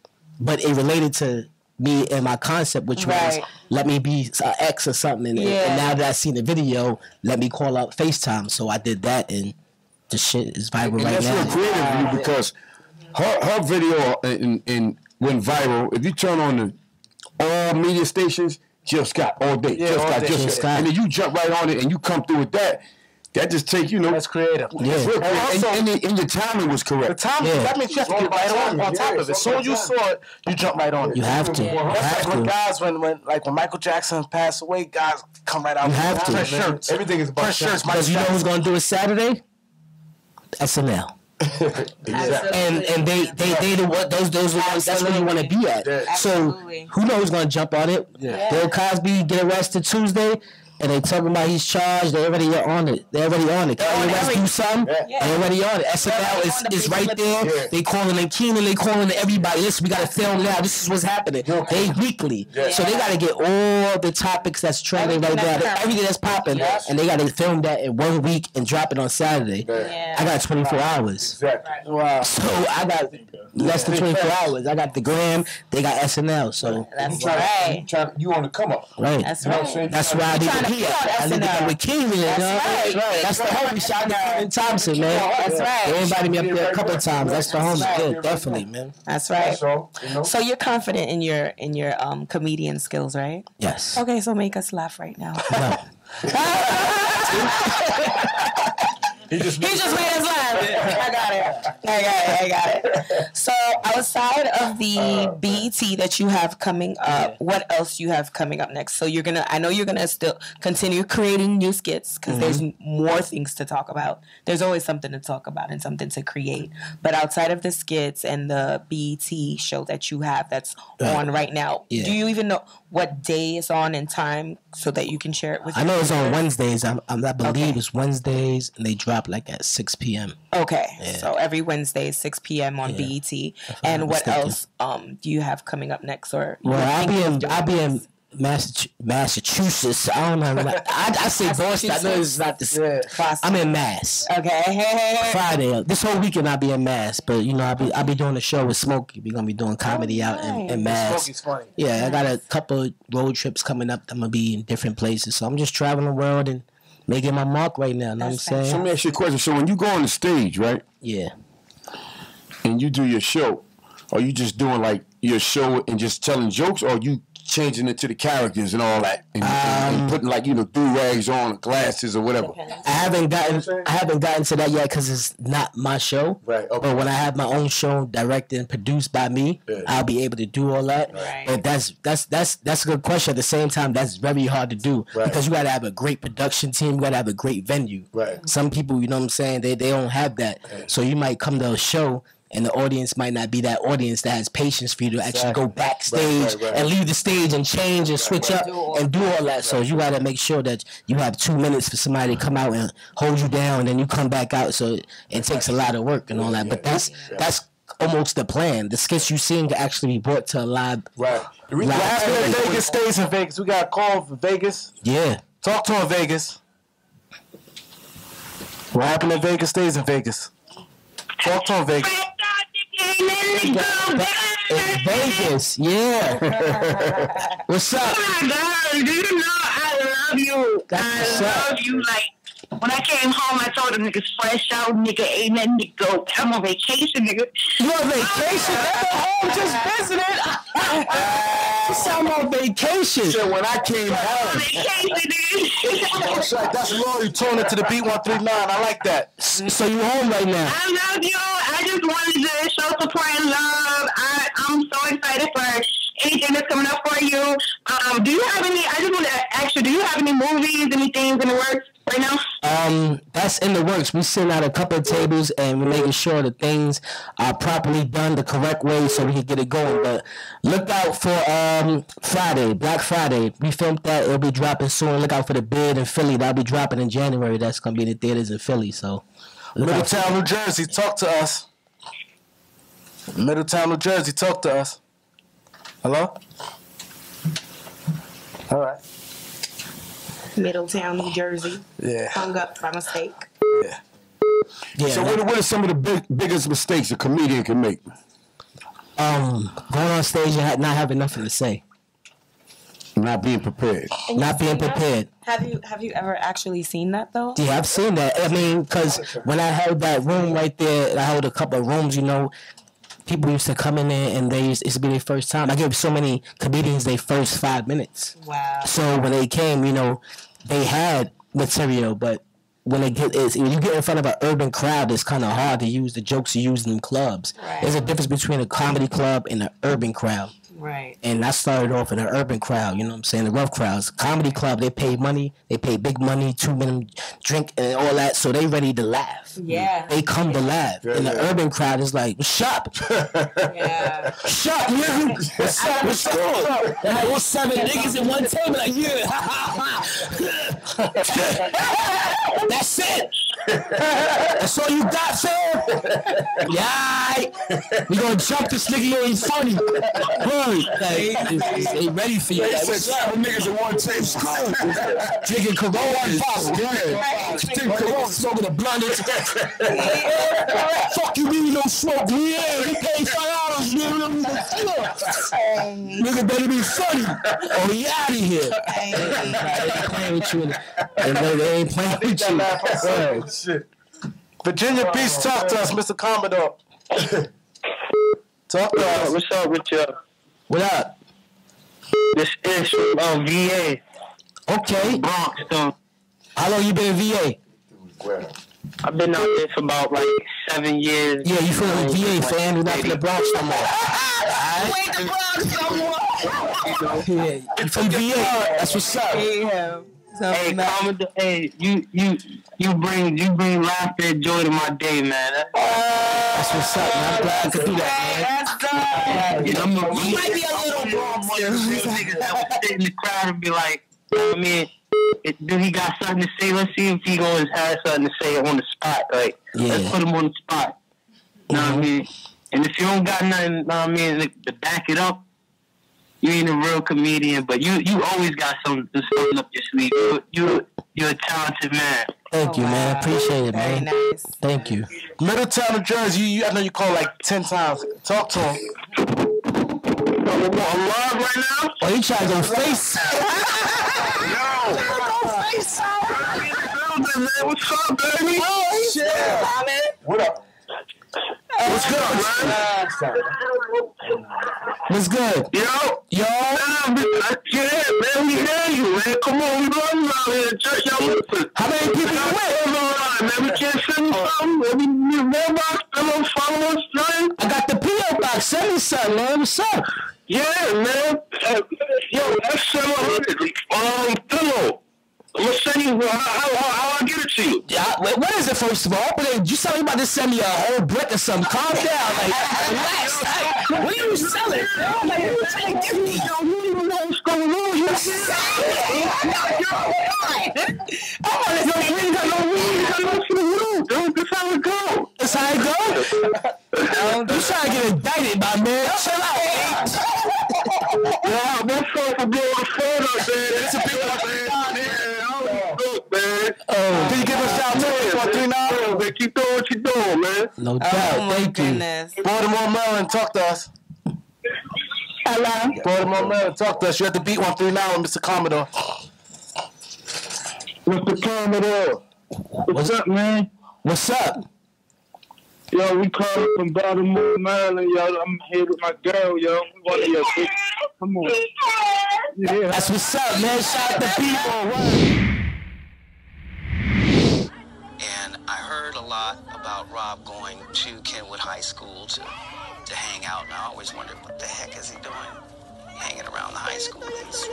[SPEAKER 4] but it related to me and my concept, which was let me be an ex or something. And now that I seen the video, let me call out FaceTime. So I did that, and the shit is viral right
[SPEAKER 3] that's
[SPEAKER 4] now.
[SPEAKER 3] real creative of you because her video and went viral. If you turn on the all media stations, Jill Scott all day, Jill Scott, and then you jump right on it and you come through with that. That just take
[SPEAKER 1] That's creative.
[SPEAKER 3] Yeah. And your timing was correct.
[SPEAKER 1] The timing, that means you have to get right on top of it. As soon as you saw it, you jump right on it.
[SPEAKER 4] You have to.
[SPEAKER 1] That's like when guys, when Michael Jackson passed away, guys come right out.
[SPEAKER 4] You have to.
[SPEAKER 1] Press shirts.
[SPEAKER 3] Everything is about
[SPEAKER 1] shirts.
[SPEAKER 4] Because you know who's gonna do it Saturday? SNL. And they the those are the ones that's where you want to be at. So who knows who's gonna jump on it? Bill Cosby get arrested Tuesday. And they talking about he's charged. They already on it. Kanye West do something. They already on it. SNL is right there. Yeah. They calling in Keenan. They calling in everybody. Listen, we got to film now. This is what's happening. They weekly. So they got to get all the topics that's trending right now. Everything that's popping. And they got to film that in 1 week and drop it on Saturday. I got 24 hours.
[SPEAKER 3] Exactly.
[SPEAKER 1] Wow.
[SPEAKER 4] So I got less than 24 hours. I got the Gram. They got SNL. So
[SPEAKER 2] that's right.
[SPEAKER 3] You on the come up.
[SPEAKER 4] Right.
[SPEAKER 2] That's right.
[SPEAKER 4] That's why I need to be at. I need to get with King.
[SPEAKER 2] That's right.
[SPEAKER 4] That's the homie. Shout out to Kevin Thompson, man.
[SPEAKER 2] That's right.
[SPEAKER 4] They invited me up there a couple of times. That's the homie. Yeah, definitely, man.
[SPEAKER 2] That's right. So you're confident in your comedian skills, right?
[SPEAKER 4] Yes.
[SPEAKER 2] Okay, so make us laugh right now.
[SPEAKER 4] No.
[SPEAKER 2] He just made us laugh. I got it. So outside of the BET that you have coming up, what else you have coming up next? So I know you're gonna still continue creating new skits because there's more things to talk about. There's always something to talk about and something to create. But outside of the skits and the BET show that you have that's on right now, do you even know what day it's on and time so that you can share it with?
[SPEAKER 4] I know it's on Wednesdays. I believe it's Wednesdays, and they drop like at 6 p.m.
[SPEAKER 2] Okay, so every Wednesday, 6 p.m. on BET. And what else do you have coming up next? Or
[SPEAKER 4] I'll be in Massachusetts. I don't know. I say Boston. I know it's not the same. I'm in Mass.
[SPEAKER 2] Okay.
[SPEAKER 4] Friday. This whole weekend I'll be in Mass, but I'll be doing a show with Smokey. We're gonna be doing comedy out in Mass.
[SPEAKER 1] Smokey's funny.
[SPEAKER 4] Yeah, I got a couple road trips coming up. I'm gonna be in different places, so I'm just traveling the world and making my mark right now. Know what I'm saying?
[SPEAKER 3] So let me ask you a question. So when you go on the stage, right?
[SPEAKER 4] Yeah.
[SPEAKER 3] And you do your show, are you just doing like your show and just telling jokes, or you changing it to the characters and all that, and putting like do-rags on, glasses or whatever?
[SPEAKER 4] I haven't gotten to that yet because it's not my show.
[SPEAKER 3] Right. Okay.
[SPEAKER 4] But when I have my own show directed and produced by me, I'll be able to do all that.
[SPEAKER 2] Right.
[SPEAKER 4] But that's a good question. At the same time, that's very hard to do because you got to have a great production team. You got to have a great venue.
[SPEAKER 3] Right.
[SPEAKER 4] Some people, you know what I'm saying, they don't have that. Right. So you might come to a show and the audience might not be that audience that has patience for you to actually go backstage and leave the stage and change and switch up and do all that. So you got to make sure that you have 2 minutes for somebody to come out and hold you down, and then you come back out. So it takes a lot of work and all that. But that's almost the plan. The skits you sing can actually be brought to a live.
[SPEAKER 1] Right. What happened in Vegas stays in Vegas. We got a call from Vegas.
[SPEAKER 4] Yeah.
[SPEAKER 1] Talk to him, Vegas. What happened in Vegas stays in Vegas. Talk to him, Vegas.
[SPEAKER 4] It's Vegas, yeah. What's up?
[SPEAKER 6] Oh my God, do you know I love you? I love you. Like, when I came home, I told the niggas fresh out, nigga, ain't nothing to go. I'm on vacation, nigga.
[SPEAKER 4] You on vacation? I'm at home just visiting. You sound on vacation.
[SPEAKER 3] So when I came home,
[SPEAKER 6] Vacation, nigga.
[SPEAKER 1] That's Lori throwing it to the beat 139. I like that.
[SPEAKER 4] So you home right now?
[SPEAKER 6] I love you. I just wanted to show support and love. I'm so excited for anything that's coming up for you. Do you have any? I just want to ask you. Do you have any movies, any things in the works right now?
[SPEAKER 4] that's in the works. We sitting at a couple of tables and we're making sure that things are properly done the correct way so we can get it going. But look out for Friday, Black Friday. We filmed that. It'll be dropping soon. Look out for the bid in Philly. That'll be dropping in January. That's gonna be in the theaters in Philly. So
[SPEAKER 1] Middletown, New Jersey, talk to us. Middletown, New Jersey, talk to us. Hello? All right.
[SPEAKER 2] Middletown, New Jersey.
[SPEAKER 1] Yeah.
[SPEAKER 2] Hung up by mistake.
[SPEAKER 1] Yeah.
[SPEAKER 3] So what are some of the biggest mistakes a comedian can make?
[SPEAKER 4] going on stage and not having nothing to say.
[SPEAKER 3] Not being prepared.
[SPEAKER 4] Not being prepared.
[SPEAKER 2] Have you ever actually seen that though?
[SPEAKER 4] Yeah, I've seen that. I mean, because when I held that room right there, I held a couple of rooms, you know, people used to come in there and it used to be their first time. I gave so many comedians their first 5 minutes.
[SPEAKER 2] Wow.
[SPEAKER 4] So when they came, you know, they had material, but when you get in front of an urban crowd, it's kind of hard to use the jokes you use in clubs.
[SPEAKER 2] Right.
[SPEAKER 4] There's a difference between a comedy club and an urban crowd.
[SPEAKER 2] Right.
[SPEAKER 4] And I started off in an urban crowd, you know what I'm saying, the rough crowds. Comedy club, they pay money, they pay big money, 2 minutes drink and all that, so they ready to laugh.
[SPEAKER 2] Yeah.
[SPEAKER 4] They come to laugh.
[SPEAKER 3] Yeah,
[SPEAKER 4] and the
[SPEAKER 3] yeah.
[SPEAKER 4] urban crowd is like, what's up?
[SPEAKER 2] Yeah.
[SPEAKER 4] Shut, nigga. What's up? What's up? Like, what's 7 niggas at one table? Like, yeah. That's it. That's all you got, fam? Yeah, we gonna jump this nigga, he's funny. Like, they ready for you. Like, what's up?
[SPEAKER 3] Niggas at one table.
[SPEAKER 4] Drinking Corona, drinking Corona, smoking a blunt. Fuck you, mean you don't smoke? Yeah, you pay $5, nigga better be funny. Oh, he out of here. They ain't playing with you. They ain't playing with you.
[SPEAKER 1] Oh, shit. Virginia Beach, talk to us, Mr. Commodore. Talk to us.
[SPEAKER 5] What's up with you?
[SPEAKER 4] What up?
[SPEAKER 5] This is VA.
[SPEAKER 4] Okay.
[SPEAKER 5] Bronx, though.
[SPEAKER 4] How long you been in VA?
[SPEAKER 5] I've been out there for about like 7 years.
[SPEAKER 4] Yeah, you from the VA, fan. You're not from the Bronx no more.
[SPEAKER 2] Wait, the Bronx no more.
[SPEAKER 4] Yeah, you from VA. That's what's up.
[SPEAKER 5] Hey, Commodore, hey, you bring laughter and joy to my day, man.
[SPEAKER 4] That's what's up, man. I'm glad I could do that, man.
[SPEAKER 2] You might be a little Bronx.
[SPEAKER 5] Niggas that would sit in the crowd and be like, you know what I mean? Do he got something to say? Let's see if he going to have something to say on the spot. Like, let's put him on the spot. You know what I mean? And if you don't got nothing, you know what I mean, to back it up, you ain't a real comedian. But you always got something up your sleeve. You're a talented man.
[SPEAKER 4] Thank you, man. I appreciate it, man.
[SPEAKER 2] Very nice.
[SPEAKER 4] Thank you.
[SPEAKER 1] Middletown, New Jersey, I know you called like 10 times. Talk to him.
[SPEAKER 5] I'm live right now?
[SPEAKER 4] Oh, you trying to go face?
[SPEAKER 5] What's up, baby?
[SPEAKER 2] Oh, shit.
[SPEAKER 1] What up?
[SPEAKER 5] What's good, man?
[SPEAKER 4] What's good?
[SPEAKER 5] Yo.
[SPEAKER 4] Yo.
[SPEAKER 5] Yeah, man, we hear you, man. Come on, we run around here. Church, y'all listen.
[SPEAKER 4] How many people you with?
[SPEAKER 5] Man, we can't send you something. We mailbox, follow us, man.
[SPEAKER 4] I got the P.O. box. Send me something, man. What's up?
[SPEAKER 5] Yeah, man. Yo, that's 700. Pillow. I'm gonna send you how I get it to you.
[SPEAKER 4] Yeah, what is it, first of all? But you tell me about to send me a whole brick or something. Calm down. Like, relax. Like, what are you selling? I'm like, you trying to give me?
[SPEAKER 5] You don't even know what's going on. You That's how it goes.
[SPEAKER 4] That's how it goes? You trying to get indicted, my man. Chill out.
[SPEAKER 5] Yeah, that's all for being on the phone out there. That's a big one, man.
[SPEAKER 1] Can you give us shout out to 139?
[SPEAKER 5] Man, keep doing what you're doing, man.
[SPEAKER 4] No doubt.
[SPEAKER 2] Oh, my
[SPEAKER 4] Thank you.
[SPEAKER 2] goodness.
[SPEAKER 1] Baltimore, Maryland, talk to us.
[SPEAKER 6] Hello.
[SPEAKER 1] Baltimore, Maryland, talk to us. You have to beat 139 with Mr. Commodore.
[SPEAKER 5] Mr. Commodore. What's up, man?
[SPEAKER 4] What's up?
[SPEAKER 5] Yo, we calling from Baltimore, Maryland, yo. I'm here with my girl, yo. One of your big... Come on. Yeah.
[SPEAKER 4] That's what's up, man. Shout out to people.
[SPEAKER 7] And I heard a lot about Rob going to Kenwood High School to hang out. And I always wondered, what the heck is he doing hanging around the high school? He's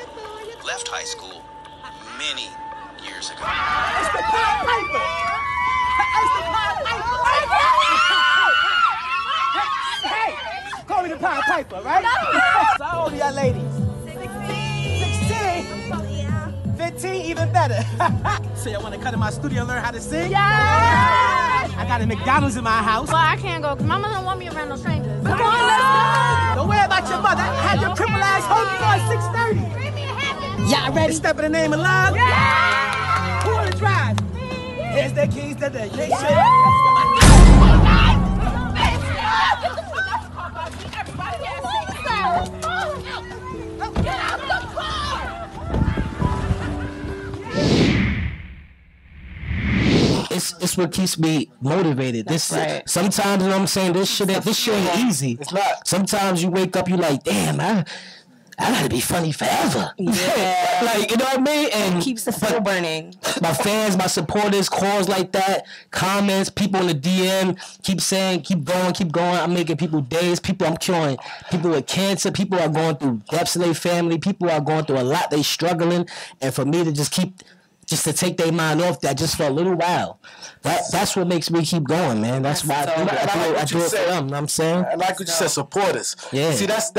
[SPEAKER 7] left high school many years ago.
[SPEAKER 8] Hey, call me the Pied Piper, right? So how old are y'all ladies? 16. 15, even better. So y'all want to come to my studio and learn how to sing? Yeah! I got a McDonald's in my house.
[SPEAKER 9] Well, I can't go because mama don't want me around no strangers.
[SPEAKER 8] Come on, let's go! Don't worry about your mother. I had your cripple ass home before 6:30. Y'all ready? Step in the name of love? Yeah! Who wanna drive? Here's the keys to the ignition. Yeah! Get out the car!
[SPEAKER 4] It's what keeps me motivated. This sometimes, you know what I'm saying, this shit ain't easy.
[SPEAKER 1] It's not.
[SPEAKER 4] Sometimes you wake up, you like, damn, I gotta be funny forever.
[SPEAKER 2] Yeah.
[SPEAKER 4] Like, you know what I mean? And
[SPEAKER 2] it keeps the fuel burning.
[SPEAKER 4] My fans, my supporters, calls like that, comments, people in the DM keep saying, keep going. I'm making people days. I'm curing people with cancer. People are going through depths in their family. People are going through a lot. They struggling. And for me to just to take their mind off that just for a little while. That's what makes me keep going, man. That's why I do it for them. You know what I'm saying?
[SPEAKER 1] I like what you said, supporters.
[SPEAKER 4] Yeah.
[SPEAKER 1] See, that's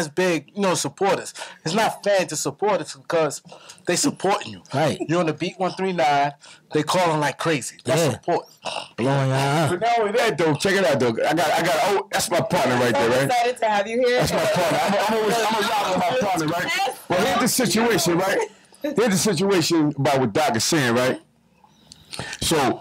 [SPEAKER 1] big, supporters. It's not fans to supporters because they supporting you.
[SPEAKER 4] Right.
[SPEAKER 1] You're on the Beat 139, they calling like crazy. That's support.
[SPEAKER 4] Blowing out.
[SPEAKER 3] But not only that, though, check it out, though. I got that's my partner right there, right?
[SPEAKER 2] I'm excited to have you here.
[SPEAKER 3] That's my partner. I'm a rock with my partner, right? Well, here's the situation, right? Here's the situation about what Doc is saying, right? So,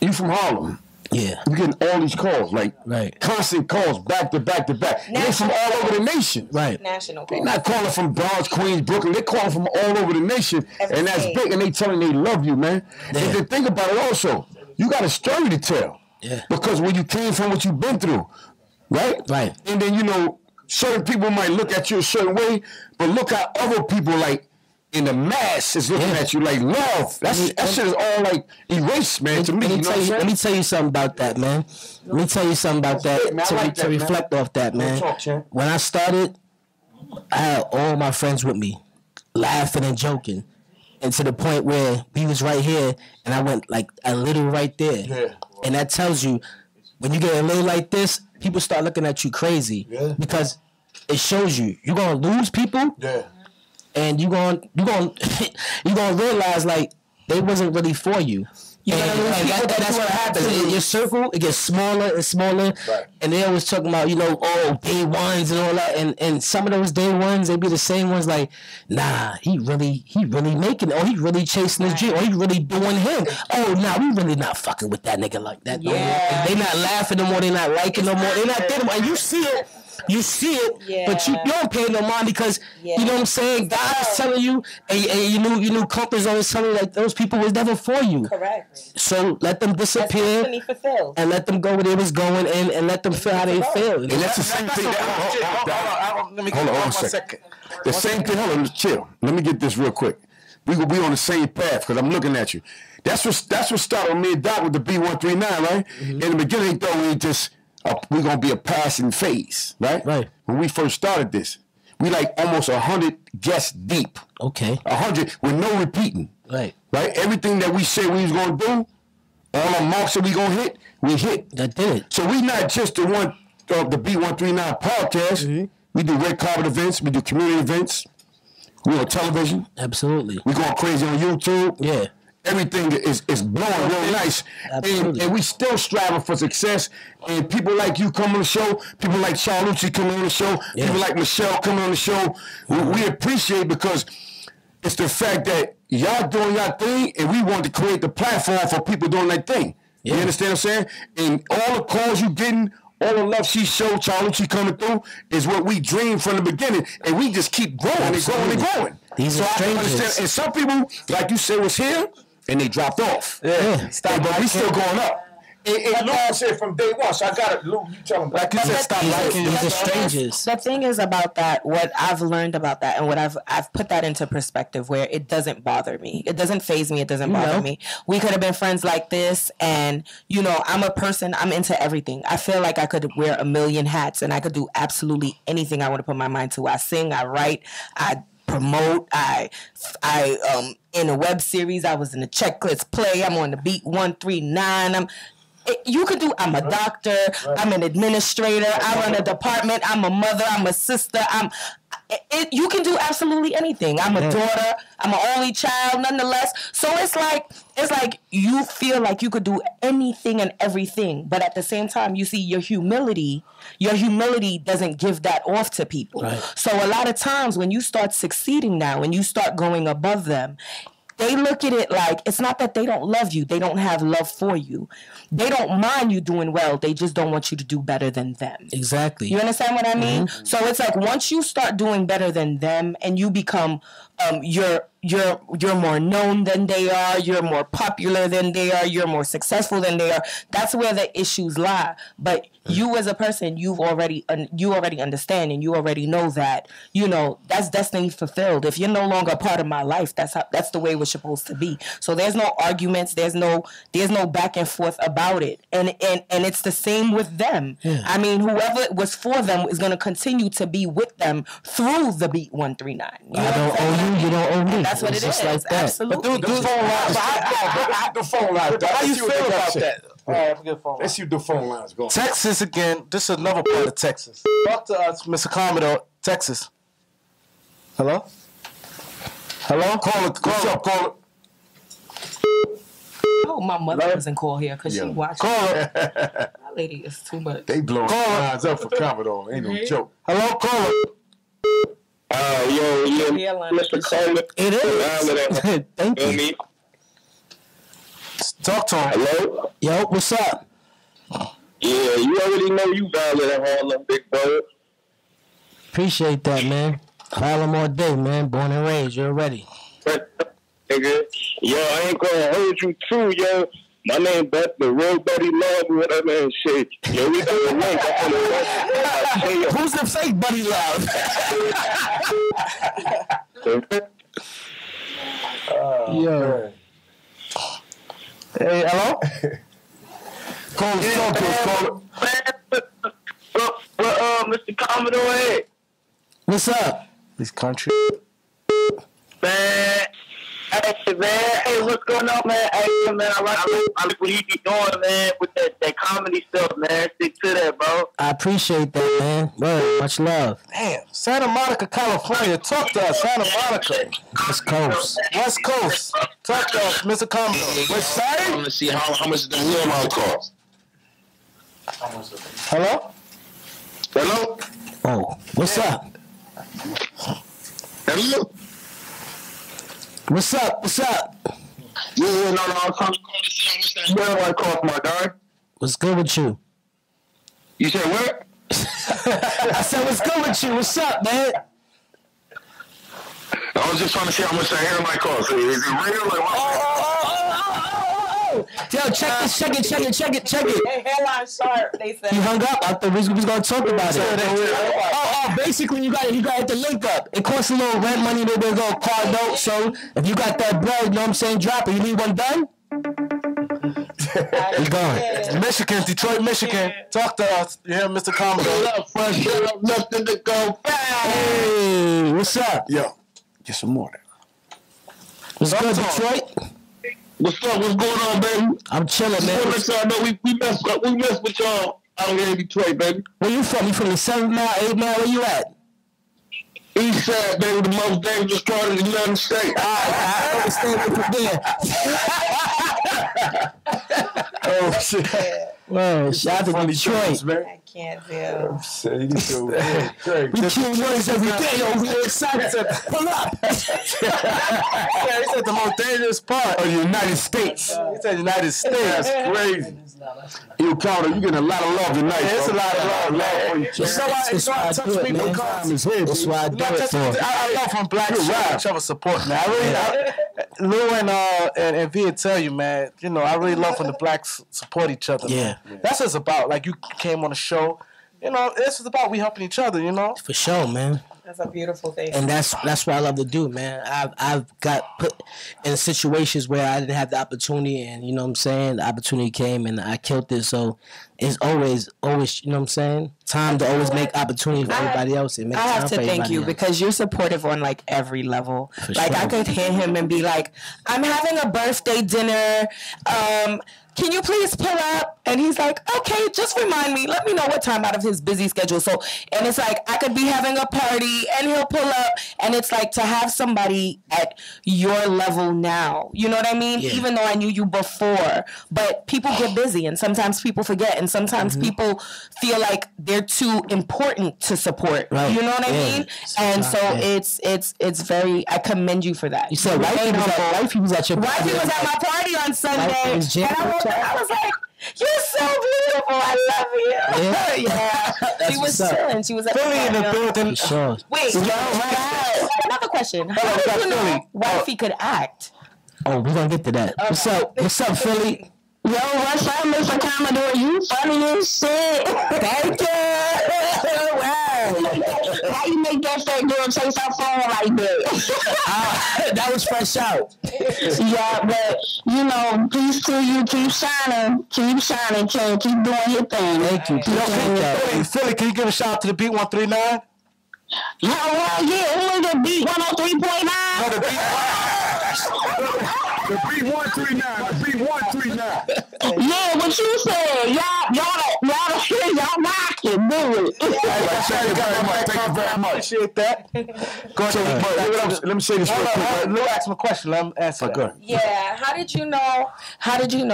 [SPEAKER 3] you from Harlem.
[SPEAKER 4] Yeah.
[SPEAKER 3] You're getting all these calls, like constant calls, back to back to back. They're from all over the nation.
[SPEAKER 4] Right.
[SPEAKER 2] National.
[SPEAKER 3] They're not calling from Bronx, Queens, Brooklyn. They're calling from all over the nation. And that's big, and they telling they love you, man. Yeah. And then think about it also. You got a story to tell.
[SPEAKER 4] Yeah.
[SPEAKER 3] Because when you came from what you've been through, right?
[SPEAKER 4] Right.
[SPEAKER 3] And then, certain people might look at you a certain way, but look how other people, like, in the mass is looking at you like love. That shit is all like erased, man. To me,
[SPEAKER 4] let me tell you something about that, man. Let me tell you something about that to reflect off that, man. When I started, I had all my friends with me, laughing and joking, and to the point where we was right here, and I went like a little right there.
[SPEAKER 3] Yeah.
[SPEAKER 4] And that tells you when you get a little like this, people start looking at you crazy because it shows you're gonna lose people.
[SPEAKER 3] Yeah.
[SPEAKER 4] And you gonna realize like they wasn't really for you. That's what happens. Your circle, it gets smaller and smaller.
[SPEAKER 3] Right.
[SPEAKER 4] And they always talking about, day ones and all that. And some of those day ones, they be the same ones like, nah, he really making it. Or he really chasing his dream. Or he really doing him. Oh, nah, we really not fucking with that nigga like that no more. And they not laughing no more. They not liking no more. They not there no more. And you see it. You see it, but you don't pay no mind because you know what I'm saying. God is telling you, and you knew Compass always telling you like those people was never for you.
[SPEAKER 2] Correct.
[SPEAKER 4] So let them disappear and let them go where they was going, and let them feel how they feel.
[SPEAKER 3] And that's the same thing.
[SPEAKER 1] Let me hold on 1 second.
[SPEAKER 3] The same thing. Hold on, chill. Let me get this real quick. We will be on the same path because I'm looking at you. That's what started with me and Doc with the B139, right? In the beginning, they thought we're going to be a passing phase, right?
[SPEAKER 4] Right.
[SPEAKER 3] When we first started this, we like almost 100 guests deep.
[SPEAKER 4] Okay.
[SPEAKER 3] 100 with no repeating.
[SPEAKER 4] Right.
[SPEAKER 3] Right? Everything that we said we was going to do, all the marks that we going to hit, we hit.
[SPEAKER 4] That did it.
[SPEAKER 3] So we not just the one of the B139 podcast. Mm-hmm. We do red carpet events. We do community events. We on television.
[SPEAKER 4] Absolutely.
[SPEAKER 3] We going crazy on YouTube.
[SPEAKER 4] Yeah.
[SPEAKER 3] Everything is blowing real nice. And we still striving for success. And people like you come on the show, people like Charlucci coming on the show, people like Michelle coming on the show, we appreciate because it's the fact that y'all doing y'all thing and we want to create the platform for people doing their thing. You understand what I'm saying? And all the calls you getting, all the love she showed, Charlucci coming through, is what we dreamed from the beginning. And we just keep growing and growing and growing.
[SPEAKER 4] These are strangers.
[SPEAKER 3] And some people, like you said, was here, and they dropped off.
[SPEAKER 1] Yeah.
[SPEAKER 3] But we still going up. And Lou said from day one, so I got it. Lou, you tell them.
[SPEAKER 1] Like you said, stop liking.
[SPEAKER 4] These are strangers.
[SPEAKER 2] The thing is about that, what I've learned about that, and what I've put that into perspective where it doesn't bother me. It doesn't faze me. It doesn't bother me. We could have been friends like this, and, I'm a person, I'm into everything. I feel like I could wear a million hats, and I could do absolutely anything I want to put my mind to. I sing, I write, I promote. I in a web series. I was in a checklist play. I'm on the beat 139. You could do. I'm a doctor. I'm an administrator. I run a department. I'm a mother. I'm a sister. You can do absolutely anything. I'm a daughter. I'm an only child, nonetheless. So it's like you feel like you could do anything and everything, but at the same time, you see your humility doesn't give that off to people. Right. So a lot of times when you start succeeding now, and you start going above them, they look at it like it's not that they don't love you. They don't have love for you. They don't mind you doing well. They just don't want you to do better than them.
[SPEAKER 4] Exactly.
[SPEAKER 2] You understand what I mean? Mm-hmm. So it's like once you start doing better than them and you become you're more known than they are, you're more popular than they are, you're more successful than they are, that's where the issues lie. But you as a person, you already understand, and you already know that, you know, that's destiny fulfilled. If you're no longer a part of my life, that's the way we're supposed to be. So there's no arguments, there's no back and forth about it. And it's the same with them. Yeah. I mean, whoever was for them is going to continue to be with them through the beat 139.
[SPEAKER 4] I don't owe you, you don't owe me.
[SPEAKER 2] That's what it is. Like that. Absolutely.
[SPEAKER 3] But the phone lines.
[SPEAKER 1] How you feel about that? All right, forget phone lines.
[SPEAKER 3] Let's see the phone lines going.
[SPEAKER 1] Texas again. This is another part of Texas. Talk to us, Mr. Commodore, Texas. Hello? Hello?
[SPEAKER 3] Call it. What's up? Call it.
[SPEAKER 2] Oh, my mother doesn't call here because she watches.
[SPEAKER 1] Call it.
[SPEAKER 2] My lady is too much.
[SPEAKER 3] They blowing lines up for Commodore. Ain't no joke.
[SPEAKER 1] Hello, call it.
[SPEAKER 5] Mr. Coleman.
[SPEAKER 4] It is. Thank you.
[SPEAKER 1] Talk to him.
[SPEAKER 5] Hello?
[SPEAKER 4] Yo, what's up?
[SPEAKER 5] Yeah, you already know you valid at Harlem, big brother.
[SPEAKER 4] Appreciate that, man. Harlem all day, man. Born and raised. You're ready.
[SPEAKER 5] Nigga. Yo, I ain't gonna hold you too, yo. My name Beth, the real Buddy Love, whatever and shit. Yo, we got a link.
[SPEAKER 4] Who's the fake Buddy Love?
[SPEAKER 1] Yo. Hey, hello?
[SPEAKER 3] Call us, talk to us,
[SPEAKER 5] Mr. Commodore, hey.
[SPEAKER 4] What's up?
[SPEAKER 1] This country.
[SPEAKER 5] Man. Hey, what's going on, man? Hey, man, I like what you be doing, man, with that comedy stuff, man. Stick to that, bro.
[SPEAKER 4] I appreciate that, man. Word, much love.
[SPEAKER 1] Damn, Santa Monica, California. Talk to us, Santa Monica.
[SPEAKER 4] West Coast.
[SPEAKER 1] West Coast. Talk to us, Mr. Commodore.
[SPEAKER 5] West Side? I want to see how much the real amount cost.
[SPEAKER 1] Hello?
[SPEAKER 5] Hello?
[SPEAKER 4] Oh, what's up?
[SPEAKER 5] Hello?
[SPEAKER 4] What's up? What's up?
[SPEAKER 5] Yeah, no, I'm trying to call to see how much that real amount cost, my dog.
[SPEAKER 4] What's good with you?
[SPEAKER 5] You said what?
[SPEAKER 4] I said, what's good with you? What's up, man?
[SPEAKER 5] I was just trying to see how much that hair might cost. Is it real? Like,
[SPEAKER 4] Yo, check this, check it.
[SPEAKER 2] Hey, hairline sharp, they said.
[SPEAKER 4] He hung up. I thought we was going to talk about it. Basically, you got the link up. It costs a little rent money, they go card note. So if you got that bread, you know what I'm saying, drop it. You need one done? He's gone.
[SPEAKER 1] Michigan, Detroit, Michigan. Talk to us. You hear Mr. Commodore?
[SPEAKER 5] Nothing to go back.
[SPEAKER 4] Hey, what's up?
[SPEAKER 3] Yo, get some more.
[SPEAKER 4] What's good, Detroit?
[SPEAKER 5] What's up? What's going on, baby?
[SPEAKER 4] I'm chilling, man.
[SPEAKER 5] Just want to let y'all know we mess with y'all out here in Detroit, baby.
[SPEAKER 4] Where you from? You from the 7 mile, 8 mile? Where you at?
[SPEAKER 5] East Side, baby, the most dangerous part of the United States.
[SPEAKER 4] I understand from there.
[SPEAKER 1] Oh, shit.
[SPEAKER 4] Well, shout out to Detroit.
[SPEAKER 2] I can't tell.
[SPEAKER 4] We kill words every day over here. Excited to pull up.
[SPEAKER 1] Yeah, he said the most dangerous part of the United States. He said United States.
[SPEAKER 3] That's crazy. You Counter, you getting a lot of love tonight.
[SPEAKER 1] Yeah, it's a lot of love for you.
[SPEAKER 4] That's why I touch people. That's why I do it for.
[SPEAKER 1] I love when blacks show each other support, man. Lou and Via tell you, man, you know, I really love when the blacks support each other.
[SPEAKER 4] Yeah.
[SPEAKER 1] Man. That's what it's about. Like, you came on the show. You know, this is about we helping each other, you know?
[SPEAKER 4] For sure, man.
[SPEAKER 2] That's a beautiful thing.
[SPEAKER 4] And that's what I love to do, man. I've got put in situations where I didn't have the opportunity, and you know what I'm saying, the opportunity came and I killed it. So it's always, you know what I'm saying, time to always make opportunity for everybody else. And make
[SPEAKER 2] I
[SPEAKER 4] time
[SPEAKER 2] have to
[SPEAKER 4] for
[SPEAKER 2] thank you
[SPEAKER 4] else.
[SPEAKER 2] because you're supportive on like every level.
[SPEAKER 4] For
[SPEAKER 2] like
[SPEAKER 4] sure.
[SPEAKER 2] I could hear him and be like, I'm having a birthday dinner. Can you please pull up? And he's like, okay, just remind me. Let me know what time out of his busy schedule. So, and it's like, I could be having a party and he'll pull up. And it's like to have somebody at your level now. You know what I mean?
[SPEAKER 4] Yeah.
[SPEAKER 2] Even though I knew you before. But people get busy and sometimes people forget. And sometimes people feel like they're too important to support.
[SPEAKER 4] Right.
[SPEAKER 2] You know what I
[SPEAKER 4] Yeah.
[SPEAKER 2] mean? And so it's very, I commend you for that.
[SPEAKER 4] You said wifey was at your party.
[SPEAKER 2] Wifey was at my party on Sunday.
[SPEAKER 4] Wifey was
[SPEAKER 2] And I was like, you're so beautiful. I love you. Yeah. She was chilling. She was at
[SPEAKER 1] Philly in the building.
[SPEAKER 4] Sure.
[SPEAKER 2] Wait, another question. How did you know wifey could act?
[SPEAKER 4] Oh, we're gonna get to that. What's up, Philly?
[SPEAKER 6] Yo, what's up, Mr. Commodore? You funny as shit.
[SPEAKER 2] Thank you. Wow.
[SPEAKER 6] How you make that fat girl chase her phone like that?
[SPEAKER 4] That was fresh out.
[SPEAKER 6] Yeah, but you know, peace to you. Keep shining, King. Keep doing your thing.
[SPEAKER 4] Thank you.
[SPEAKER 1] Philly, can you give a shout out to the Beat 139?
[SPEAKER 6] Yeah, who is the Beat 103.9?
[SPEAKER 1] Oh, the Beat.
[SPEAKER 3] The B139, the B139.
[SPEAKER 6] Yeah, what you said, y'all rocking, do it.
[SPEAKER 3] Thank you very much.
[SPEAKER 1] Appreciate that. Go ahead.
[SPEAKER 3] Let me say this real quick.
[SPEAKER 1] Let me ask him a question. Let him answer.
[SPEAKER 3] Good.
[SPEAKER 2] Yeah, how did you know?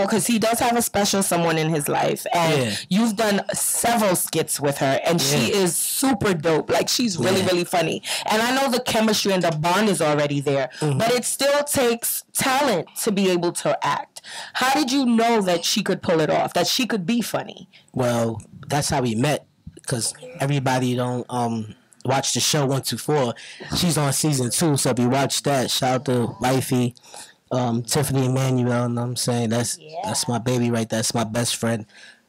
[SPEAKER 2] Because he does have a special someone in his life, and you've done several skits with her, and she is super dope. Like she's really, really funny, and I know the chemistry and the bond is already there, but it still takes talent to be able to act. How did you know that she could pull it off? That she could be funny?
[SPEAKER 4] Well, that's how we met. Because everybody don't watch the show 124. She's on season 2, so if you watch that, shout out to wifey, Tiffany Emmanuel. You know what I'm saying? That's my baby right there. That's my best friend.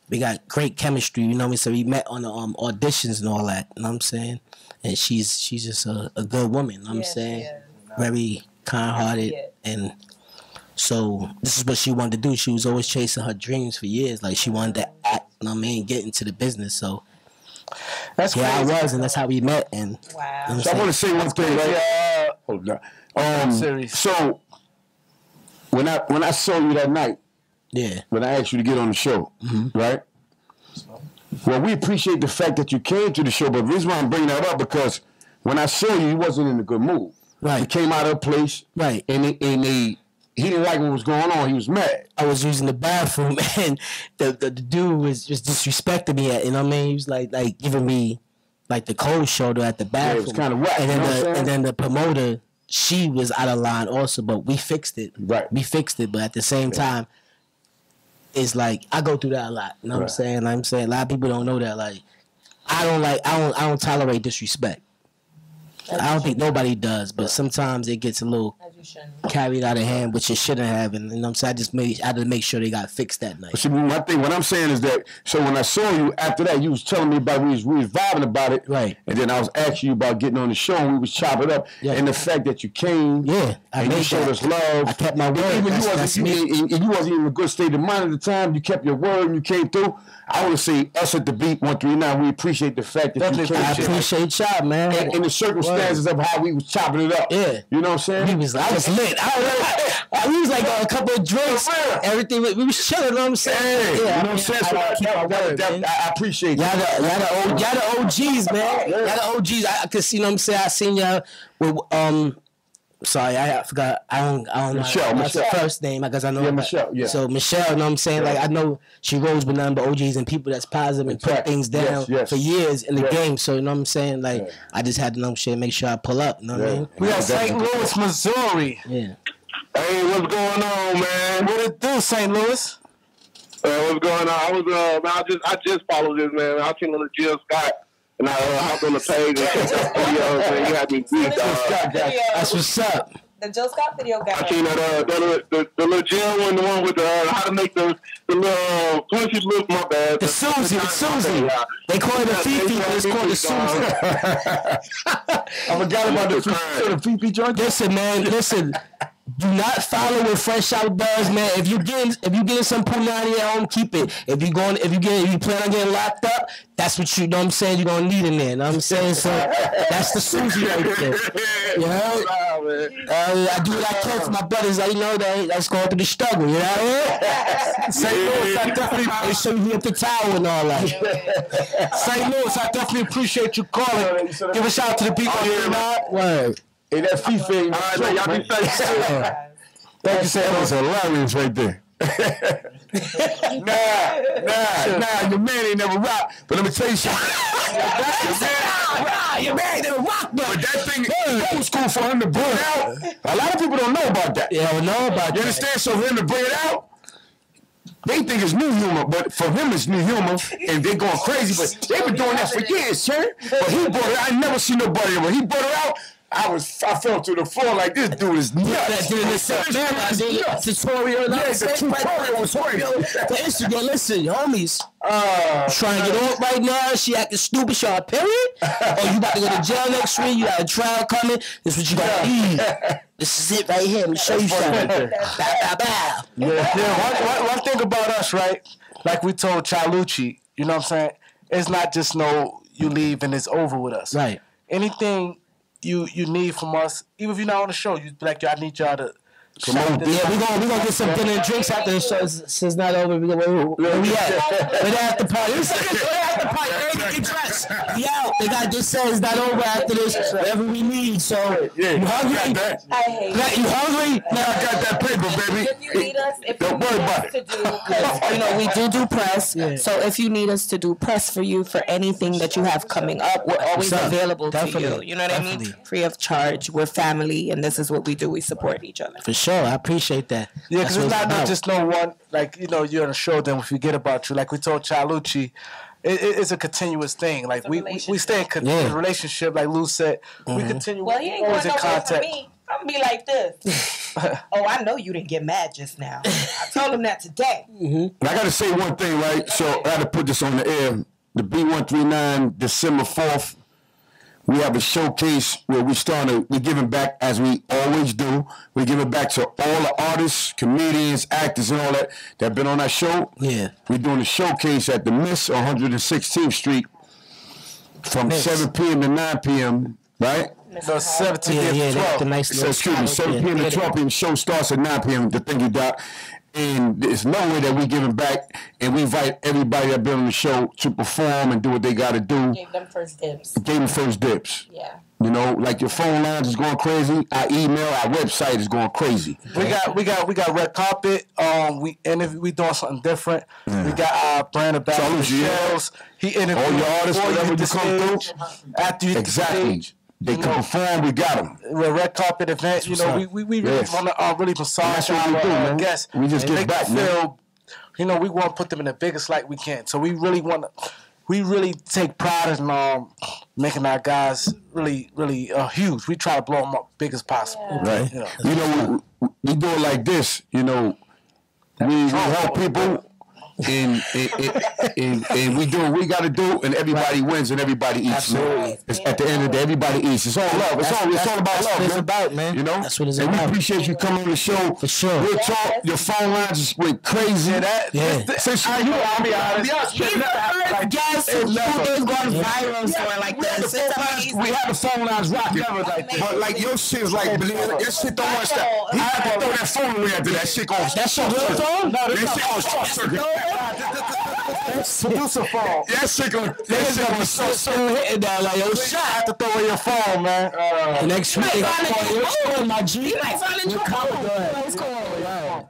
[SPEAKER 4] We got great chemistry, you know what I mean? So we met on the auditions and all that, you know what I'm saying? And she's just a good woman, you know what I'm saying? Very kind-hearted, and so this is what she wanted to do. She was always chasing her dreams for years. Like she wanted to act, you know what I mean, get into the business. So
[SPEAKER 1] that's crazy.
[SPEAKER 4] I was, and that's how we met. And
[SPEAKER 2] wow.
[SPEAKER 4] You know
[SPEAKER 3] So I want to say one thing, right? Hold on. So when I saw you that night, when I asked you to get on the show, right? Well, we appreciate the fact that you came to the show, but the reason why I'm bringing that up because when I saw you, you wasn't in a good mood.
[SPEAKER 4] Right.
[SPEAKER 3] You came out of a place,
[SPEAKER 4] right,
[SPEAKER 3] and he didn't like what was going on. He was mad.
[SPEAKER 4] I was using the bathroom, and the dude was just disrespecting me. You know what I mean? He was like giving me like the cold shoulder at the bathroom.
[SPEAKER 3] Yeah, it was kind of whack.
[SPEAKER 4] And then the promoter, she was out of line also, but we fixed it.
[SPEAKER 3] Right.
[SPEAKER 4] We fixed it, but at the same time, it's like I go through that a lot. You know what I'm saying? Like, I'm saying a lot of people don't know that. Like I don't tolerate disrespect. I don't think nobody does, but sometimes it gets a little carried out of hand, which it shouldn't have. And you know what I'm saying? I had to make sure they got fixed that night.
[SPEAKER 3] See, what I'm saying is that, so when I saw you after that, you was telling me about, we was vibing about it.
[SPEAKER 4] Right.
[SPEAKER 3] And then I was asking you about getting on the show, and we was chopping up. Yeah. And the fact that you came.
[SPEAKER 4] Yeah.
[SPEAKER 3] And you showed us love.
[SPEAKER 4] I kept my word.
[SPEAKER 3] Even you wasn't even in a good state of mind at the time. You kept your word and you came through. I want to say us at the Beat 139, we appreciate the fact that you came.
[SPEAKER 4] I appreciate y'all, man.
[SPEAKER 3] And the circumstances of how we was chopping it up.
[SPEAKER 4] Yeah.
[SPEAKER 3] You know what I'm saying?
[SPEAKER 4] I was lit. We was like a couple of drinks. Everything. We was chilling, you know what I'm saying?
[SPEAKER 3] You know what I'm saying? So I appreciate that.
[SPEAKER 4] Y'all the OGs, man. Y'all the OGs. Cause you know what I'm saying? I seen y'all with sorry, I forgot. I don't know Michelle. First name because I know.
[SPEAKER 3] Yeah, Michelle. Yeah.
[SPEAKER 4] So Michelle, you know what I'm saying? Like I know she rolls with nothing but OGs and people that's positive and put things down for years in the game. So you know what I'm saying? Like I just had to know shit, make sure I pull up. You know what I mean?
[SPEAKER 1] We got St. Louis, Missouri.
[SPEAKER 4] Yeah.
[SPEAKER 5] Hey, what's going on, man?
[SPEAKER 1] What it do, St. Louis?
[SPEAKER 5] What's going on? I just followed this, man. I seen on the Jill Scott. And I hopped on the page and checked out videos, and you had me beat, dog.
[SPEAKER 4] That's what's up.
[SPEAKER 2] The Jill Scott video got
[SPEAKER 5] I seen the little jail one, the one with how to make the little punchy look. My bad.
[SPEAKER 4] The Susie. They call it a Fifi, but it's called the Susie.
[SPEAKER 3] I forgot about the Fifi joint.
[SPEAKER 4] Listen, man. Listen. Do not follow what Fresh Out does, man. If you getting some punani at home, keep it. If you plan on getting locked up, that's what you know what I'm saying, you're gonna need in there. You know what I'm saying? So that's the Susie right there. You know? I do what I can for my brothers, you know, that's going through the struggle, you know? St. Louis, I definitely make sure you hit the tower and all that.
[SPEAKER 1] St. Louis, I definitely appreciate you calling. Give a shout out to the people here, man.
[SPEAKER 3] Word. Hey, that FIFA,
[SPEAKER 5] y'all be safe.
[SPEAKER 3] Thank you, Sam. That was hilarious right there. Nah, your man ain't never rock. But let me tell you something. Your man ain't never rock, but that thing is old school for him to bring it out. A lot of people don't know about that.
[SPEAKER 4] Yeah, don't know about that.
[SPEAKER 3] You understand? So for him to bring it out, they think it's new humor, but for him it's new humor, and they're going crazy. But they've been doing that for years, sir. But he brought it out. I never seen nobody. When he brought it out, I fell to the floor like this dude is nuts.
[SPEAKER 4] The tutorial was the Instagram. Listen, homies, trying to get on right now. She acting stupid. She on a period. Oh, you about to go to jail next week? You got a trial coming. This is what you got to eat. This is it right here. Let me show you something.
[SPEAKER 1] One thing about us, right? Like we told Chalucci, you know what I'm saying? It's not just you leave and it's over with us.
[SPEAKER 4] Right.
[SPEAKER 1] Anything you need from us, even if you're not on the show, you be like, I need y'all to
[SPEAKER 4] promote this. Yeah, we gonna get some dinner and drinks after the show. It's not over. Where we at? We're at the party. We're at the party. Everybody get dressed. We out. They got this said it's not over after this. Whatever we need. So you hungry?
[SPEAKER 9] I hate it.
[SPEAKER 4] You hungry?
[SPEAKER 3] Now I got that paper, baby.
[SPEAKER 9] If you need us,
[SPEAKER 3] Don't worry about it.
[SPEAKER 9] to do, because
[SPEAKER 2] we do press. Yeah. So if you need us to do press for you for anything that you have coming up, we're always available to you. You know what I mean? Free of charge. We're family, and this is what we do. We support each other.
[SPEAKER 4] For sure, I appreciate that.
[SPEAKER 1] Yeah, because it's not just no one, like, you're on a show, then we forget about you. Like we told Chalucci, it's a continuous thing. Like we stay in a relationship, like Lou said. We continue.
[SPEAKER 2] Well, he ain't
[SPEAKER 1] always
[SPEAKER 2] going
[SPEAKER 1] in
[SPEAKER 2] nowhere
[SPEAKER 1] contact.
[SPEAKER 2] for me. I'm going to be like this. Oh, I know you didn't get mad just now. I told him that today.
[SPEAKER 3] And I got to say one thing, right? So I got to put this on the air. The B139, December 4th, we have a showcase where we're giving back as we always do. We're giving back to all the artists, comedians, actors, and all that have been on our show.
[SPEAKER 4] Yeah.
[SPEAKER 3] We're doing a showcase at the Miss on 116th Street from 7 p.m. to 9 p.m., right?
[SPEAKER 1] So 7 p.m. to 12.
[SPEAKER 4] The nice
[SPEAKER 3] So, excuse me, 7 p.m. to 12 p.m. Show starts at 9 p.m. The thing you got. And there's no way that we giving back, and we invite everybody that been on the show to perform and do what they got to do.
[SPEAKER 2] Gave them first dibs.
[SPEAKER 3] Yeah. You know, like your phone lines is going crazy. Our email, our website is going crazy.
[SPEAKER 1] We got red carpet. We doing something different. We got our brand ambassador Shells. He interviewed
[SPEAKER 3] all your artists, whatever you come through.
[SPEAKER 1] After you hit the stage.
[SPEAKER 3] They can perform, we got them.
[SPEAKER 1] We're a red carpet event. We really want to really massage our guests.
[SPEAKER 3] We just get back, man.
[SPEAKER 1] We want to put them in the biggest light we can. So we really take pride in making our guys really, really huge. We try to blow them up big as possible.
[SPEAKER 3] Right. We do it like this. We help people. And we do what we got to do, and everybody wins and everybody eats.
[SPEAKER 4] Absolutely.
[SPEAKER 3] At the end of the day, everybody eats. It's all love. It's all about love.
[SPEAKER 4] That's what it's about, man.
[SPEAKER 3] That's
[SPEAKER 4] what it's
[SPEAKER 3] about.
[SPEAKER 4] And
[SPEAKER 3] we appreciate you coming on the show.
[SPEAKER 4] For sure.
[SPEAKER 3] Real talk. Your phone lines just went crazy. Since
[SPEAKER 1] I'll be honest.
[SPEAKER 2] He's the first guest who's going viral story like this.
[SPEAKER 3] We had the phone lines rocking, but like your shit was like, your shit don't want to stop. He had to throw that phone away after that shit goes.
[SPEAKER 4] That shit real phone?
[SPEAKER 3] No, that shit goes short circuit.
[SPEAKER 1] Producer phone.
[SPEAKER 3] That shit goes so
[SPEAKER 4] hitting down like, yo,
[SPEAKER 1] shot. I have to throw away your phone, man.
[SPEAKER 4] The next week, my G.
[SPEAKER 2] You might find it in your Commodore.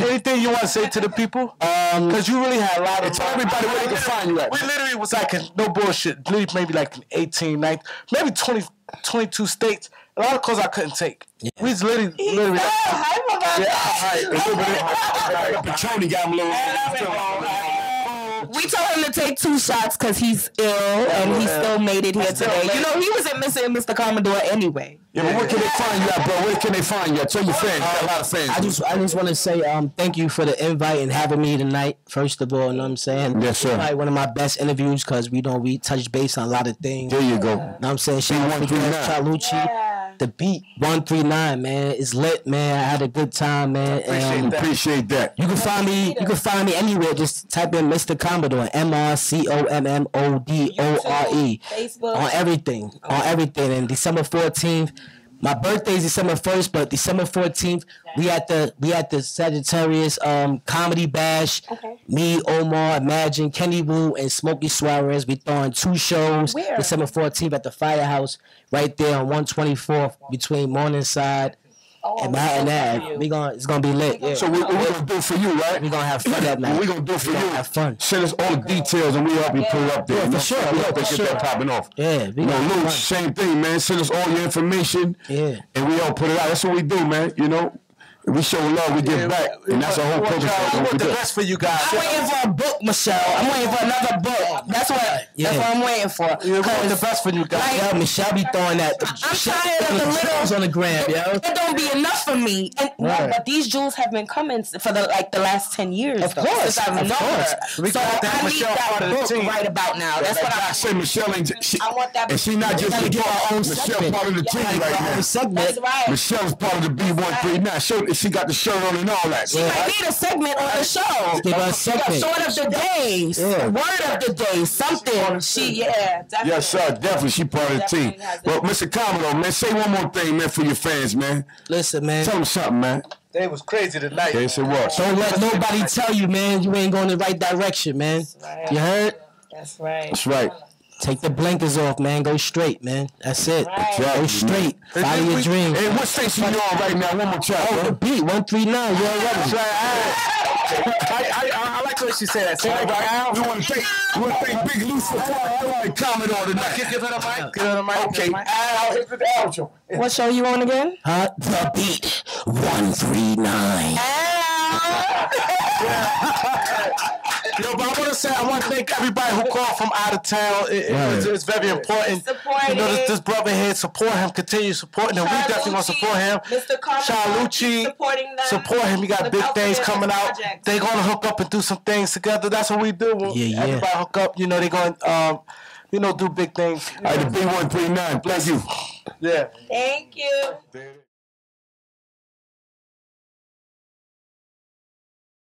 [SPEAKER 1] Anything you want to say to the people? Because you really had a lot of.
[SPEAKER 3] Tell everybody where they can find you at.
[SPEAKER 1] We literally was like, no bullshit, literally maybe like 18, 19, maybe 20, 22 states. A lot of calls I couldn't take. Yeah. We was literally
[SPEAKER 2] hype about that.
[SPEAKER 3] Patroni got him a little.
[SPEAKER 2] We told him to take 2 shots because he's ill and he still made it here today. You know, he was at Mr. Commodore anyway.
[SPEAKER 3] Yeah, but where can they find you at, bro? Where can they find you at? Tell your fans. You got a lot of fans.
[SPEAKER 4] I just want to say thank you for the invite and having me tonight. First of all, you know what I'm saying?
[SPEAKER 3] Yes, sir.
[SPEAKER 4] Probably one of my best interviews because we touched base on a lot of things.
[SPEAKER 3] There you go.
[SPEAKER 4] You know what I'm saying? Shout out to Chalucci. The beat 139, man, is lit, man. I had a good time, man.
[SPEAKER 3] Appreciate that.
[SPEAKER 4] You can find me anywhere. Just type in Mr. Commodore, MrCommodore.
[SPEAKER 2] Facebook.
[SPEAKER 4] On everything. And December 14th. My birthday is December 1st, but December 14th, we at the Sagittarius comedy bash.
[SPEAKER 2] Okay.
[SPEAKER 4] Me, Omar, Imagine, Kenny Wu, and Smokey Suarez. We throwing 2 shows.
[SPEAKER 2] Where?
[SPEAKER 4] December 14th at the Firehouse, right there on 124th between Morningside and Manhattan Ave. It's gonna be lit. Yeah.
[SPEAKER 3] So we're gonna do it for you, right?
[SPEAKER 4] We're gonna have fun that night.
[SPEAKER 3] We're gonna do it for you.
[SPEAKER 4] Have fun.
[SPEAKER 3] Send us all the details and we'll help you pull up there.
[SPEAKER 4] Yeah, for sure.
[SPEAKER 3] We'll help get that popping off.
[SPEAKER 4] Yeah, we gonna
[SPEAKER 3] Luke, same thing, man. Send us all your information.
[SPEAKER 4] Yeah.
[SPEAKER 3] And we all put it out. That's what we do, man. You know? If we show love, we give back. And that's the whole purpose of
[SPEAKER 1] We
[SPEAKER 3] what
[SPEAKER 1] want
[SPEAKER 3] we
[SPEAKER 1] the
[SPEAKER 3] do.
[SPEAKER 1] best for you guys.
[SPEAKER 2] I'm waiting for a book, Michelle. I'm waiting for another book. That's what I'm waiting for.
[SPEAKER 1] We want the best for you guys.
[SPEAKER 4] Yo, Michelle be throwing that.
[SPEAKER 2] I'm tired of the little
[SPEAKER 4] on the gram, yo.
[SPEAKER 2] It don't be enough for me. And, but these jewels have been coming for the last 10 years.
[SPEAKER 4] Of course,
[SPEAKER 2] since I've known her.
[SPEAKER 1] We
[SPEAKER 2] So
[SPEAKER 1] got that
[SPEAKER 2] I need
[SPEAKER 1] Michelle part
[SPEAKER 2] that
[SPEAKER 1] of the
[SPEAKER 2] book
[SPEAKER 1] team.
[SPEAKER 2] right about now. That's what
[SPEAKER 3] I say Michelle ain't.
[SPEAKER 2] I want that.
[SPEAKER 3] And she not just
[SPEAKER 4] gotta
[SPEAKER 3] the
[SPEAKER 4] get our
[SPEAKER 3] boss.
[SPEAKER 4] own
[SPEAKER 3] Michelle
[SPEAKER 4] segment.
[SPEAKER 3] part of the team right now.
[SPEAKER 4] Segment.
[SPEAKER 2] That's right.
[SPEAKER 3] Michelle's part of the B139. She got the shirt on and all that.
[SPEAKER 2] She might need a segment on the show.
[SPEAKER 4] Give her a segment.
[SPEAKER 2] Sword of the day. Word of the day. Something. Definitely.
[SPEAKER 3] Yes, sir. Definitely. She part of the team. Well, Mr. Commodore, man, say one more thing, man, for your fans, man.
[SPEAKER 4] Listen, man.
[SPEAKER 3] Tell them something, man.
[SPEAKER 1] They was crazy tonight.
[SPEAKER 3] Yes, it was.
[SPEAKER 4] Don't let nobody tell you, man, you ain't going the right direction, man. You heard?
[SPEAKER 2] That's right.
[SPEAKER 3] That's right.
[SPEAKER 4] Take the blinkers off, man. Go straight, man. That's it.
[SPEAKER 2] Right.
[SPEAKER 4] Go straight. Follow your dreams.
[SPEAKER 3] Hey, what station you on right now? One more time.
[SPEAKER 4] Oh, the beat 139. You already.
[SPEAKER 3] That's right.
[SPEAKER 1] I like the way she said that. Say that right.
[SPEAKER 3] We want to thank Big Luce for the Commodore tonight.
[SPEAKER 1] Give her the mic. Give her the mic.
[SPEAKER 3] Okay, Al, hit the outro.
[SPEAKER 2] What show you on again?
[SPEAKER 4] The beat 139.
[SPEAKER 1] Yo, but I want to say, I want to thank everybody who called from out of town. It's very important. You know, this brother here, support him, continue supporting him. We definitely want to support him.
[SPEAKER 2] Mr.
[SPEAKER 1] Chalucci, support him. You got big things coming out. They're going to hook up and do some things together. That's what we do.
[SPEAKER 4] Yeah.
[SPEAKER 1] Everybody hook up. You know, they're going to, do big things.
[SPEAKER 3] All right, the B139. Thank you.
[SPEAKER 1] Yeah.
[SPEAKER 2] Thank you.